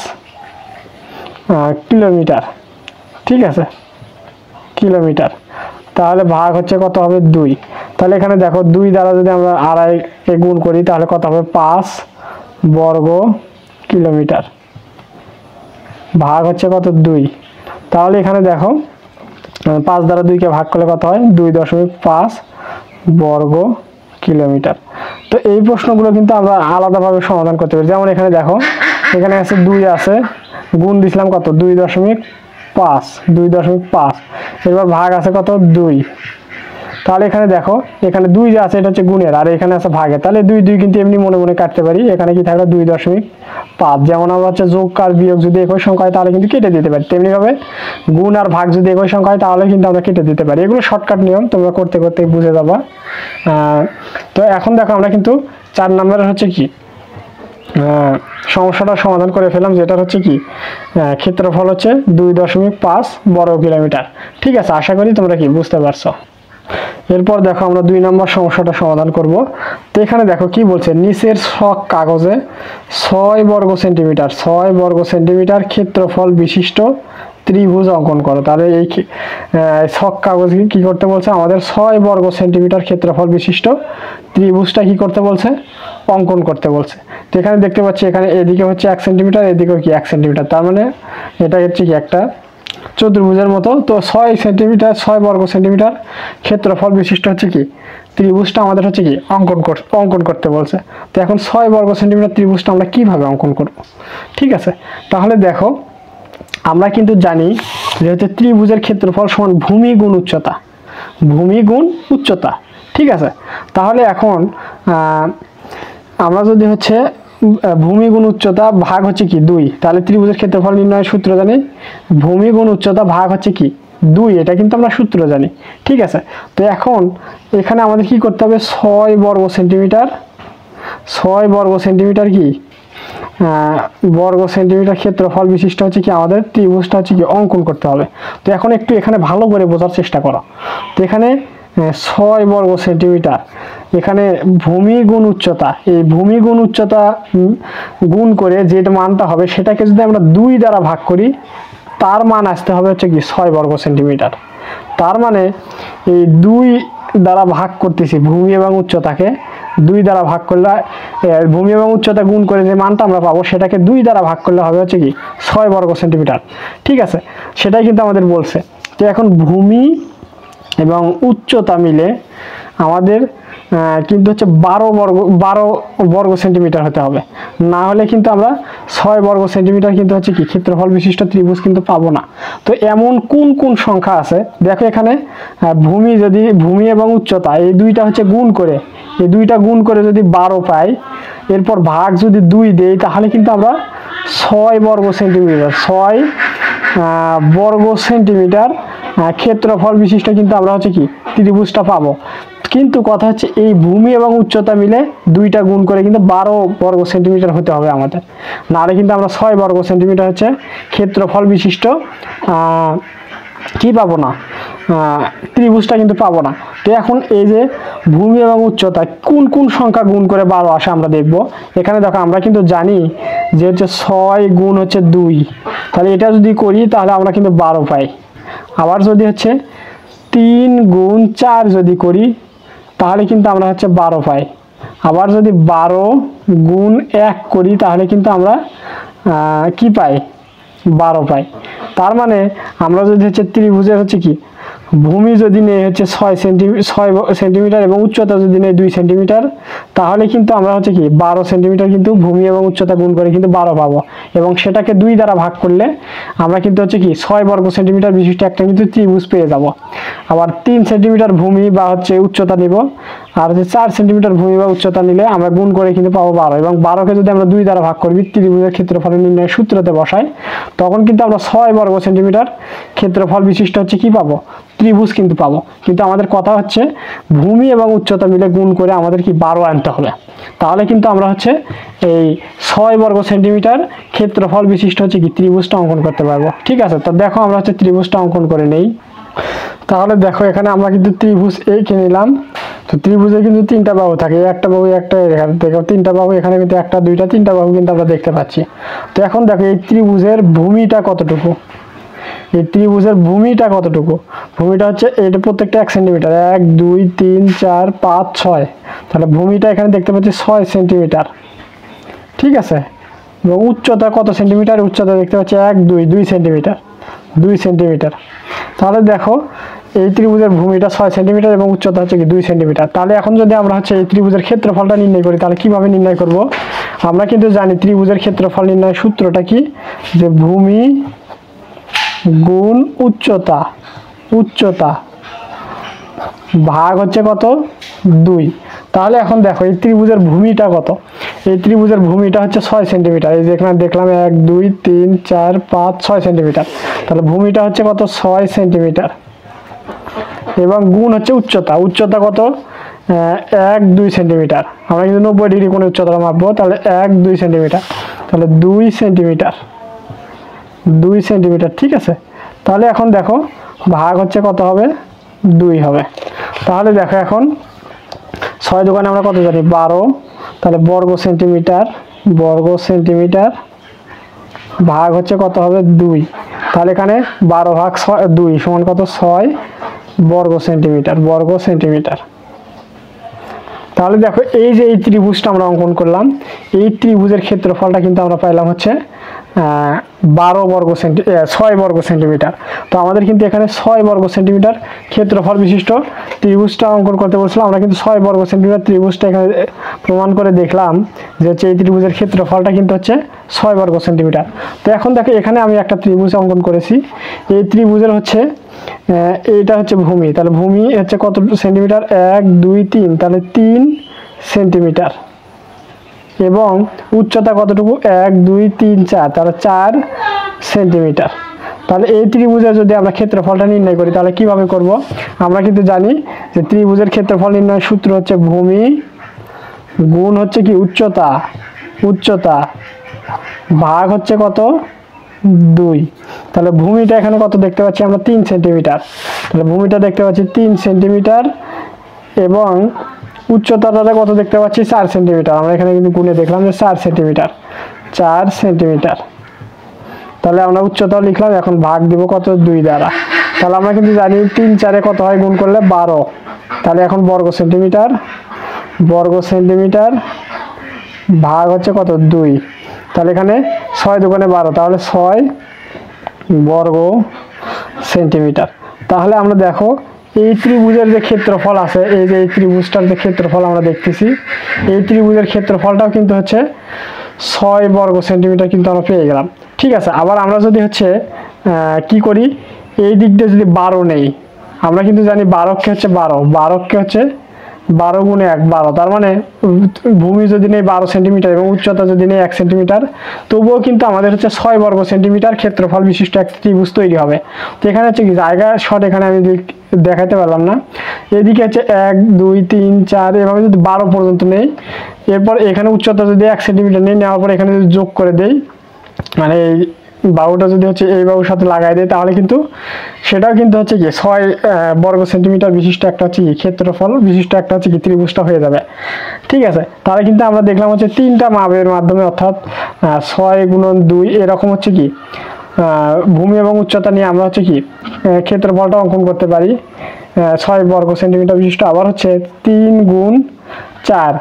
কিলোমিটার, ঠিক আছে কিলোমিটার। তাহলে ভাগ হচ্ছে কত হবে 2। তাহলে এখানে দেখো 2 দ্বারা যদি আমরা আড়াই কে গুণ করি তাহলে কত হবে 5 বর্গ কিলোমিটার, ভাগ হচ্ছে কত 2। তাহলে এখানে দেখো 5 দ্বারা 2 কে ভাগ করলে কত হয় 2.5 বর্গ কিলোমিটার। তো এই প্রশ্নগুলো কিন্তু আমরা আলাদাভাবে সমাধান করতে পারি। যেমন এখানে দেখো এখানে আছে 2 আছে, গুণ দিছিলাম কত 2.5, এবার ভাগ আছে কত 2। তাহলে এখানে দেখো এখানে 2 যে আছে এটা হচ্ছে গুণের, আর এখানে আছে ভাগের। তাহলে 2 কিন্তু এমনি মনে মনে কাটতে পারি। এখানে কি থাকলো 2.5। যেমন আমরা হচ্ছে যোগ আর বিয়োগ যদি একই সংখ্যা হয় তাহলে কিন্তু কেটে দিতে পারি, তেমনি ভাবে গুণ আর ভাগ যদি একই সংখ্যা হয় তাহলে কিন্তু আমরা কেটে দিতে পারি। এগুলো শর্টকাট নিয়ম, তোমরা করতে করতে বুঝে যাবা। তো এখন দেখো আমরা কিন্তু 4 নম্বরের হচ্ছে কি সমস্যাটা সমাধান করে ফেলাম, যেটা হচ্ছে কি ক্ষেত্রফল হচ্ছে 2.5 বর্গ কিলোমিটার। ঠিক আছে, আশা করি তোমরা কি বুঝতে পারছো। এরপর দেখো আমরা 2 নম্বর সমস্যাটা সমাধান করব। তো এখানে দেখো কি বলছে, নিচের ছক কাগজে 6 বর্গ সেন্টিমিটার ক্ষেত্রফল বিশিষ্ট ত্রিভুজ অঙ্কন করো। তাহলে এই ছক কাগজে কি করতে বলছে, আমাদের 6 বর্গ সেন্টিমিটার ক্ষেত্রফল বিশিষ্ট ত্রিভুজটা কি করতে বলছে, অঙ্কন করতে বলছে। তো এখানে দেখতে পাচ্ছি এখানে এদিকে হচ্ছে 1 সেন্টিমিটার, এদিকেও কি 1 সেন্টিমিটার, তার মানে এটা হচ্ছে কি একটা চতুর্ভুজের মতো। তো 6 বর্গ সেন্টিমিটার ক্ষেত্রফল বিশিষ্ট হচ্ছে কি ত্রিভুজটা আমাদের হচ্ছে কি অঙ্কন করতে বলছে। তো এখন 6 বর্গ সেন্টিমিটার ত্রিভুজটা আমরা কিভাবে অঙ্কন করব, ঠিক আছে। তাহলে দেখো আমরা কিন্তু জানি যে হচ্ছে ত্রিভুজের ক্ষেত্রফল সমান ভূমি গুণ উচ্চতা, ঠিক আছে। তাহলে এখন আমরা যদি হচ্ছে ভূমি গুণ উচ্চতা ভাগ হচ্ছে কি 2, তাহলে ত্রিভুজের ক্ষেত্রফল নির্ণয়ের সূত্র জানি ভূমি গুণ উচ্চতা ভাগ হচ্ছে কি 2, এটা কিন্তু আমরা সূত্র জানি, ঠিক আছে। তো এখন এখানে আমাদের কি করতে হবে, 6 বর্গ সেন্টিমিটার কি বর্গ সেন্টিমিটার ক্ষেত্রফল বিশিষ্ট হচ্ছে কি আমাদের ত্রিভুজটা হচ্ছে কি অঙ্কন করতে হবে। তো এখন একটু এখানে ভালো করে বোঝার চেষ্টা করো। তো এখানে 6 বর্গ সেন্টিমিটার, এখানে ভূমি গুণ উচ্চতা, এই ভূমি গুণ উচ্চতা গুণ করে যে মানটা হবে সেটাকে যদি আমরা 2 দ্বারা ভাগ করি তার মান আসতে হবে হচ্ছে কি 6 বর্গ সেন্টিমিটার। তার মানে এই 2 দ্বারা ভাগ করতেছি ভূমি এবং উচ্চতাকে, 2 দ্বারা ভাগ করলে ভূমি এবং উচ্চতা গুণ করে যে মানটা আমরা পাবো সেটাকে 2 দ্বারা ভাগ করলে হবে হচ্ছে কি 6 বর্গ সেন্টিমিটার, ঠিক আছে। সেটাই কিন্তু আমাদের বলছে। তো এখন ভূমি এবং উচ্চতা মিলে আমাদের কিন্তু হচ্ছে 12 বর্গ সেন্টিমিটার হতে হবে, না হলে কিন্তু আমরা 6 বর্গ সেন্টিমিটার কিন্তু হচ্ছে কি ক্ষেত্রফল বিশিষ্ট ত্রিভুজ কিন্তু পাবো না। তো এমন কোন সংখ্যা আছে দেখো, এখানে ভূমি এবং উচ্চতা এই দুইটা হচ্ছে গুণ করে, এই দুইটা গুণ করে যদি 12 পাই, এরপর ভাগ যদি 2 দেই তাহলে কিন্তু আমরা 6 বর্গ সেন্টিমিটার ক্ষেত্রফল বিশিষ্ট কিন্তু আমরা হচ্ছে কি ত্রিভুজটা পাবো। কিন্তু কথা হচ্ছে এই ভূমি এবং উচ্চতা মিলে 2টা গুণ করে কিন্তু 12 বর্গ সেন্টিমিটার হতে হবে আমাদের, নাহলে কিন্তু আমরা 6 বর্গ সেন্টিমিটার হচ্ছে ক্ষেত্রফল বিশিষ্ট কি পাবো না, ত্রিভুজটা কিন্তু পাবো না। তো এখন এই যে ভূমি এবং উচ্চতা কোন সংখ্যা গুণ করে 12 আসে আমরা দেখব। এখানে দেখো আমরা কিন্তু জানি যে হচ্ছে 6 গুণ হচ্ছে 2, তাহলে এটা যদি করি তাহলে আমরা কিন্তু 12 পাই। আবার যদি হচ্ছে 3 গুণ 4 যদি করি তাহলে কিন্তু আমরা হচ্ছে 12 পাই। আবার যদি 12 গুণ 1 করি তাহলে কিন্তু আমরা কি পাই 12 পাই। তার মানে আমরা যদি হচ্ছে ত্রিভুজের হচ্ছে কি ভূমি যদি নেই হচ্ছে 6 সেন্টিমিটার এবং উচ্চতা যদি নেই 2 সেন্টিমিটার, তাহলে কিন্তু আমরা হচ্ছে কি 12 সেন্টিমিটার কিন্তু ভূমি এবং উচ্চতা গুণ করে কিন্তু 12 পাবো, এবং সেটাকে 2 দ্বারা ভাগ করলে আমরা কিন্তু হচ্ছে কি 6 বর্গ সেন্টিমিটার বিশিষ্ট একটা কিন্তু ত্রিভুজ পেয়ে যাব। আবার 3 সেন্টিমিটার ভূমি বা হচ্ছে উচ্চতা নিব, আর হচ্ছে 4 সেন্টিমিটার ভূমি বা উচ্চতা নিলে আমরা গুণ করে কিন্তু পাবো 12, এবং 12কে যদি আমরা 2 দ্বারা ভাগ করি ত্রিভুজের ক্ষেত্রফল নির্ণয়ের সূত্রতে বসাই, তখন কিন্তু আমরা 6 বর্গ সেন্টিমিটার ক্ষেত্রফল বিশিষ্ট হচ্ছে কি পাবো, ত্রিভুজ কিন্তু পাবো। কিন্তু আমাদের কথা হচ্ছে ভূমি এবং উচ্চতা মিলে গুণ করে আমাদের কি 12 আনতে হবে, তাহলে কিন্তু আমরা হচ্ছে এই 6 বর্গ সেন্টিমিটার ক্ষেত্রফল বিশিষ্ট হচ্ছে কি ত্রিভুজটা অঙ্কন করতে পারবো। ঠিক আছে, তো দেখো আমরা হচ্ছে ত্রিভুজটা অঙ্কন করে নেই। তাহলে দেখো এখানে আমরা কিন্তু ত্রিভুজ এঁকে নিলাম। তো ত্রিভুজে কিন্তু 3টা বাহু থাকে, একটা বাহু একটা, এখানে দেখো 3টা বাহু, এখানে কিন্তু 1টা 2টা 3টা বাহু কিন্তু আমরা দেখতে পাচ্ছি। তো এখন দেখো এই ত্রিভুজের ভূমিটা কতটুকু, এই ত্রিভুজের ভূমিটা কতটুকু, ভূমিটা হচ্ছে এটা প্রত্যেকটা 1 সেন্টিমিটার, 1 2 3 4 5 6, তাহলে ভূমিটা এখানে দেখতে পাচ্ছি 6 সেন্টিমিটার। ঠিক আছে, এবং উচ্চতা কত সেন্টিমিটার, উচ্চতা দেখতে পাচ্ছি 1 2 2 সেন্টিমিটার, 2 সেন্টিমিটার। তাহলে দেখো এই ত্রিভুজের ভূমিটা 6 সেন্টিমিটার এবং উচ্চতা হচ্ছে কি 2 সেন্টিমিটার। তাহলে এখন যদি আমরা হচ্ছে এই ত্রিভুজের ক্ষেত্রফলটা নির্ণয় করি, তাহলে কিভাবে নির্ণয় করব, আমরা কিন্তু জানি ত্রিভুজের ক্ষেত্রফল নির্ণয়ের সূত্রটা কি, যে ভূমি গুণ উচ্চতা, উচ্চতা ভাগ হচ্ছে কত 2। তাহলে এখন দেখো এই ত্রিভুজের ভূমিটা কত, এই ত্রিভুজের ভূমিটা হচ্ছে 6 সেন্টিমিটার, এই যে এখানে দেখলাম 1 2 3 4 5 6 সেন্টিমিটার, তাহলে ভূমিটা হচ্ছে কত 6 সেন্টিমিটার, এবং গুণ হচ্ছে উচ্চতা, উচ্চতা কত 1 2 সেন্টিমিটার, আমরা কিন্তু 90 ডিগ্রি কোণে উচ্চতা মাপবো, তাহলে 1 2 সেন্টিমিটার, তাহলে 2 সেন্টিমিটার, 2 সেন্টিমিটার। ঠিক আছে, তাহলে এখন দেখো ভাগ হচ্ছে কত হবে 2 হবে। তাহলে দেখো এখন 6 দোকানে আমরা কত জানি 12, তাহলে বর্গ সেন্টিমিটার, বর্গ সেন্টিমিটার ভাগ হচ্ছে কত হবে 2, তাহলে এখানে 12 ভাগ 2 সমান কত 6 বর্গ সেন্টিমিটার, বর্গ সেন্টিমিটার। তাহলে দেখো এই যে এই ত্রিভুজটা আমরা অঙ্কন করলাম, এই ত্রিভুজের ক্ষেত্রফলটা কিন্তু আমরা পাইলাম হচ্ছে 6 বর্গ সেন্টিমিটার। তো আমাদের কিন্তু এখানে 6 বর্গ সেন্টিমিটার ক্ষেত্রফল বিশিষ্ট ত্রিভুজটা অঙ্কন করতে বলছিলাম, আমরা কিন্তু 6 বর্গ সেন্টিমিটার ত্রিভুজটা এখানে প্রমাণ করে দেখলাম যে হচ্ছে এই ত্রিভুজের ক্ষেত্রফলটা কিন্তু হচ্ছে 6 বর্গ সেন্টিমিটার। তো এখন দেখো এখানে আমি একটা ত্রিভুজ অঙ্কন করেছি, এই ত্রিভুজের হচ্ছে এইটা হচ্ছে ভূমি, তাহলে ভূমি হচ্ছে কত সেন্টিমিটার 1 2 3, তাহলে 3 সেন্টিমিটার, এবং উচ্চতা কতটুকু 1 2 3 4, তাহলে 4 সেন্টিমিটার। তাহলে এই ত্রিভুজের যদি আমরা ক্ষেত্রফলটা নির্ণয় করি, তাহলে কিভাবে করব, আমরা কিন্তু জানি যে ত্রিভুজের ক্ষেত্রফল নির্ণয়ের সূত্র হচ্ছে ভূমি গুণ হচ্ছে কি উচ্চতা, উচ্চতা ভাগ হচ্ছে কত 2। তাহলে ভূমিটা এখানে কত দেখতে পাচ্ছি আমরা 3 সেন্টিমিটার, তাহলে ভূমিটা দেখতে পাচ্ছি 3 সেন্টিমিটার, এবং উচ্চতাটা কত দেখতে পাচ্ছি 4 সেন্টিমিটার, আমরা এখানে কিন্তু গুণে দেখলাম যে 4 সেন্টিমিটার, 4 সেন্টিমিটার। তাহলে আমরা উচ্চতাও লিখলাম, এখন ভাগ দিব কত 2 দ্বারা, তাহলে আমরা কিন্তু জানি 3 4 কত হয় গুণ করলে 12, তাহলে এখন বর্গ সেন্টিমিটার, বর্গ সেন্টিমিটার ভাগ হচ্ছে কত 2, তাহলে এখানে 6 দোকানে 12, তাহলে 6 বর্গ সেন্টিমিটার। তাহলে আমরা দেখো এই ত্রিভুজের যে ক্ষেত্রফল আছে, এই যে এই ত্রিভুজটার যে ক্ষেত্রফল আমরা দেখতেছি, এই ত্রিভুজের ক্ষেত্রফলটাও কিন্তু হচ্ছে 6 বর্গ সেন্টিমিটার কিন্তু আমরা পেয়ে গেলাম। ঠিক আছে, আবার আমরা যদি হচ্ছে কি করি, এই দিক দিয়ে যদি 12 নেই, আমরা কিন্তু জানি 12কে হচ্ছে 12কে হচ্ছে 12 গুণে 1 12, তার মানে ভূমি যদি নেই 12 সেন্টিমিটার এবং উচ্চতা যদি নেই 1 সেন্টিমিটার, তবুও কিন্তু আমাদের হচ্ছে 6 বর্গ সেন্টিমিটার ক্ষেত্রফল বিশিষ্ট একটা ত্রিভুজ তৈরি হবে। তো এখানে হচ্ছে কি জায়গা শর্ট এখানে আমি দেখাতে পারলাম না, এদিকে হচ্ছে 1 2 3 4 এভাবে যদি 12 পর্যন্ত নেই, এরপর এখানে উচ্চতা যদি 1 সেন্টিমিটার নেই, নেওয়ার পর এখানে যদি যোগ করে দেই, মানে এই বাহুটা যদি হচ্ছে এই বাহুর সাথে লাগাই দেয়, তাহলে কিন্তু সেটাও কিন্তু হচ্ছে কি 6 বর্গ সেন্টিমিটার বিশিষ্ট একটা হচ্ছে কি ক্ষেত্রফল বিশিষ্ট একটা হচ্ছে কি ত্রিভুজটা হয়ে যাবে। ঠিক আছে, তাহলে কিন্তু আমরা দেখলাম হচ্ছে 3টা মাপের মাধ্যমে, অর্থাৎ 6 গুণন 2 এরকম হচ্ছে কি ভূমি এবং উচ্চতা নিয়ে আমরা হচ্ছে কি ক্ষেত্রফলটা অঙ্কন করতে পারি 6 বর্গ সেন্টিমিটার বিশিষ্ট। আবার হচ্ছে 3 গুণ 4,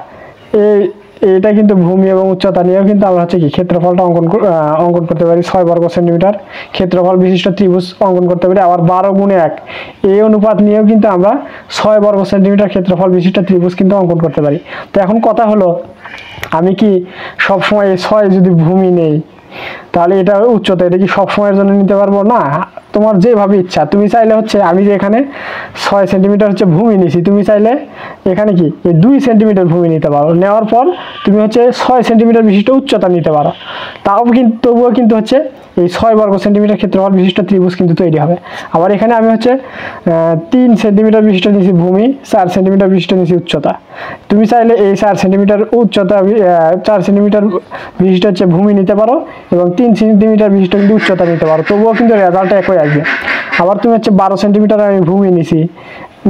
এইটা কিন্তু ভূমি এবং উচ্চতা নিয়েও কিন্তু আমরা হচ্ছে কি ক্ষেত্রফলটা অঙ্কন করতে পারি, 6 বর্গ সেন্টিমিটার ক্ষেত্রফল বিশিষ্ট ত্রিভুজ অঙ্কন করতে পারি। আবার 12 গুণে 1 এই অনুপাত নিয়েও কিন্তু আমরা 6 বর্গ সেন্টিমিটার ক্ষেত্রফল বিশিষ্ট ত্রিভুজ কিন্তু অঙ্কন করতে পারি। তো এখন কথা হলো, আমি কি সবসময় এই 6 যদি ভূমি নেই, তাহলে এটা উচ্চতা, এটা কি সব সময়ের জন্য নিতে পারবো না, তোমার যেভাবে ইচ্ছা। তুমি চাইলে হচ্ছে আমি যে এখানে 6 সেন্টিমিটার হচ্ছে ভূমি নিছি, তুমি চাইলে এখানে কি এই 2 সেন্টিমিটার ভূমি নিতে পারো। নেওয়ার পর তুমি হচ্ছে 6 সেন্টিমিটার বিশিষ্ট উচ্চতা নিতে পারো। তাও কিন্তু তবুও কিন্তু হচ্ছে এই 6 বর্গ সেন্টিমিটার ক্ষেত্রফল বিশিষ্ট ত্রিভুজ কিন্তু তৈরি হবে। আবার এখানে আমি হচ্ছে 3 সেন্টিমিটার বিশিষ্ট নিয়েছি ভূমি, 4 সেন্টিমিটার বিশিষ্ট নিয়েছি উচ্চতা। তুমি চাইলে এই 4 সেন্টিমিটার উচ্চতা 4 সেন্টিমিটার বিশিষ্ট হচ্ছে ভূমি নিতে পারো এবং 3 সেন্টিমিটার বিশিষ্ট কিন্তু উচ্চতা নিতে পারো, তবুও কিন্তু রেজাল্ট একই আসবে। আবার তুমি হচ্ছে 12 সেন্টিমিটার আমি ভূমি নিছি,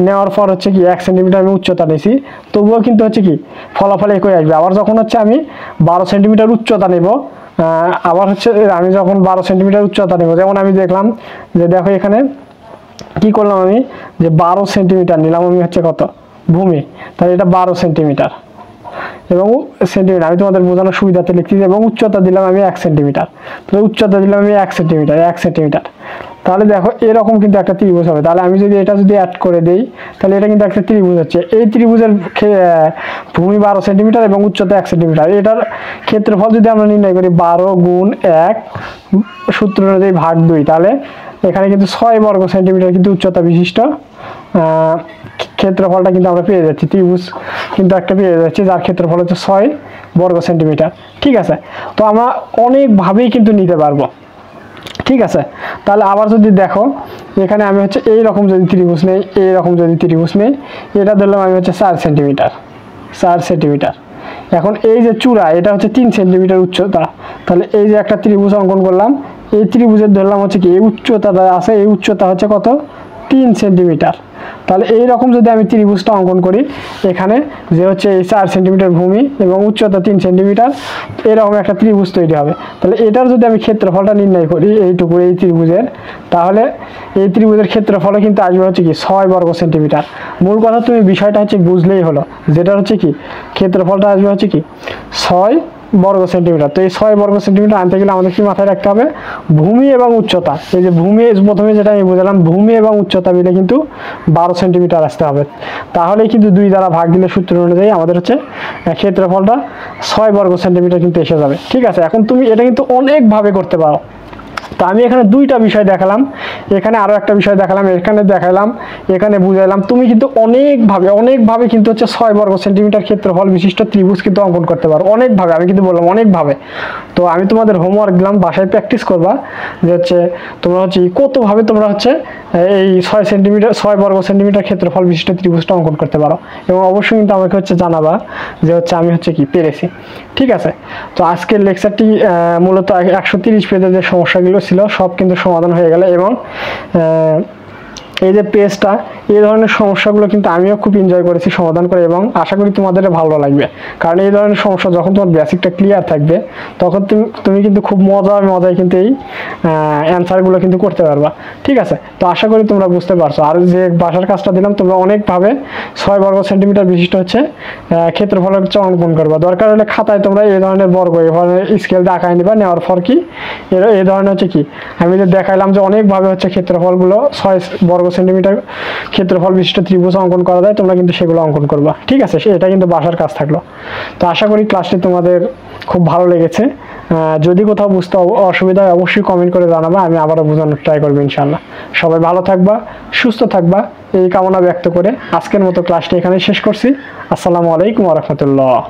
নেওয়ার পর হচ্ছে কি 1 সেন্টিমিটার আমি উচ্চতা নিয়েছি, তবুও কিন্তু হচ্ছে কি ফলাফল একই আসবে। আবার যখন হচ্ছে আমি 12 সেন্টিমিটার উচ্চতা নেব, আবার হচ্ছে আমি যখন 12 সেন্টিমিটার উচ্চতা নেব, যেমন আমি দেখলাম যে দেখো এখানে কি করলাম আমি, যে 12 সেন্টিমিটার নিলাম আমি হচ্ছে কত ভূমি, তাহলে এটা 12 সেন্টিমিটার এবং সেন্টিমিটার আমি তোমাদের বোঝানোর সুবিধাতে লিখছি, এবং উচ্চতা দিলাম আমি 1 সেন্টিমিটার, তাহলে উচ্চতা দিলাম আমি 1 সেন্টিমিটার 1 সেন্টিমিটার। তাহলে দেখো এরকম কিন্তু একটা ত্রিভুজ হবে। তাহলে আমি যদি এটা যদি অ্যাড করে দেই, তাহলে এটা কিন্তু একটা ত্রিভুজ হচ্ছে। এই ত্রিভুজের ভূমি 12 সেন্টিমিটার এবং উচ্চতা 1 সেন্টিমিটার। এটার ক্ষেত্রফল যদি আমরা নির্ণয় করি 12 গুণ 1 সূত্র অনুযায়ী ভাগ 2, তাহলে এখানে কিন্তু 6 বর্গ সেন্টিমিটার কিন্তু উচ্চতা বিশিষ্ট ক্ষেত্রফলটা কিন্তু আমরা পেয়ে যাচ্ছি। ত্রিভুজ কিন্তু একটা পেয়ে যাচ্ছি যার ক্ষেত্রফল হচ্ছে 6 বর্গ সেন্টিমিটার। ঠিক আছে, তো আমরা অনেকভাবেই কিন্তু নিতে পারবো। ঠিক আছে, তাহলে আবার যদি দেখো এখানে আমি হচ্ছে এইরকম যদি ত্রিভুজ নেই, এইরকম যদি ত্রিভুজ নেই, এটা ধরলাম আমি হচ্ছে 4 সেন্টিমিটার 4 সেন্টিমিটার। এখন এই যে চূড়া এটা হচ্ছে 3 সেন্টিমিটার উচ্চতা, তাহলে এই যে একটা ত্রিভুজ অঙ্কন করলাম, এই ত্রিভুজের ধরলাম হচ্ছে কি এই উচ্চতাটা আছে, এই উচ্চতা হচ্ছে কত 3 সেন্টিমিটার। তাহলে এইরকম যদি আমি ত্রিভুজটা অঙ্কন করি, এখানে যে হচ্ছে এই 4 সেন্টিমিটার ভূমি এবং উচ্চতা 3 সেন্টিমিটার, এরকম একটা ত্রিভুজ তৈরি হবে। তাহলে এটার যদি আমি ক্ষেত্রফলটা নির্ণয় করি এইটুকু এই ত্রিভুজের, তাহলে এই ত্রিভুজের ক্ষেত্রফল কিন্তু আসবে হচ্ছে কি 6 বর্গ সেন্টিমিটার। মূল কথা তুমি বিষয়টা হচ্ছে বুঝলেই হলো, যেটা হচ্ছে কি ক্ষেত্রফলটা আসবে হচ্ছে কি 6 বর্গ সেন্টিমিটার। তো এই 6 বর্গ সেন্টিমিটার আনতে গেলে আমাদের কি মাথায় রাখতে হবে, ভূমি এবং উচ্চতা। এই যে ভূমি প্রথমে যেটা আমি বুঝলাম, ভূমি এবং উচ্চতা মিলে কিন্তু 12 সেন্টিমিটার আসতে হবে। তাহলেই কিন্তু 2 দ্বারা ভাগ দিলে সূত্র অনুযায়ী আমাদের হচ্ছে ক্ষেত্রফলটা 6 বর্গ সেন্টিমিটার কিন্তু এসে যাবে। ঠিক আছে, এখন তুমি এটা কিন্তু অনেকভাবে করতে পারো। তো আমি এখানে 2টা বিষয় দেখালাম, এখানে আরো একটা বিষয় দেখালাম, এখানে দেখালাম, এখানে বুঝাইলাম। তুমি কিন্তু অনেকভাবে কিন্তু হচ্ছে 6 বর্গ সেন্টিমিটার ক্ষেত্রফল বিশিষ্ট ত্রিভুজ কিন্তু অঙ্কন করতে পারো অনেকভাবে। আমি কিন্তু বললাম অনেকভাবে। তো আমি তোমাদের হোমওয়ার্ক দিলাম, বাসায় প্র্যাকটিস করবা, যে হচ্ছে তোমরা হচ্ছে কতভাবে তোমরা হচ্ছে এই 6 বর্গ সেন্টিমিটার ক্ষেত্রফল বিশিষ্ট ত্রিভুজটা অঙ্কন করতে পারো, এবং অবশ্যই কিন্তু আমাকে হচ্ছে জানাবা যে হচ্ছে আমি হচ্ছে কি পেরেছি। ঠিক আছে, তো আজকের লেকচারটি মূলত 130 পেজের যে সমস্যাগুলো ছিল সব কিন্তু সমাধান হয়ে গেল, এবং এই যে পেজটা এই ধরনের সমস্যাগুলো কিন্তু আমিও খুব এনজয় করেছি সমাধান করে, এবং আশা করি তোমাদের ভালো লাগবে। কারণ এই ধরনের সমস্যা যখন তোমার বেসিকটা ক্লিয়ার থাকবে, তখন তুমি কিন্তু খুব মজায় কিন্তু এই অ্যান্সারগুলো কিন্তু করতে পারবা। ঠিক আছে, তো আশা করি তোমরা বুঝতে পারছো। আর যে বাসার কাজটা দিলাম, তোমরা অনেকভাবে 6 বর্গ সেন্টিমিটার বিশিষ্ট হচ্ছে ক্ষেত্রফলের হচ্ছে অঙ্কন করবা। দরকার হলে খাতায় তোমরা এই ধরনের বর্গ এই ধরনের স্কেল দিয়ে আঁকায় নিবা, নেওয়ার পর কি এই ধরনের হচ্ছে কি আমি যে দেখাইলাম যে অনেকভাবে হচ্ছে ক্ষেত্রফলগুলো 6 বর্গ সেন্টিমিটার ক্ষেত্রফল বিশিষ্ট ত্রিভুজ অঙ্কন করা যায়, তোমরা কিন্তু সেগুলো অঙ্কন করবা। ঠিক আছে, এটা কিন্তু বাসার কাজ থাকলো। তো আশা করি ক্লাসটি তোমাদের খুব ভালো লেগেছে। যদি কোথাও বুঝতে অসুবিধা হয় অবশ্যই কমেন্ট করে জানাবা, আমি আবারও বোঝানোর ট্রাই করবো ইনশাআল্লাহ। সবাই ভালো থাকবা, সুস্থ থাকবা, এই কামনা ব্যক্ত করে আজকের মতো ক্লাসটি এখানে শেষ করছি। আসসালামু আলাইকুম ওয়া রাহমাতুল্লাহ।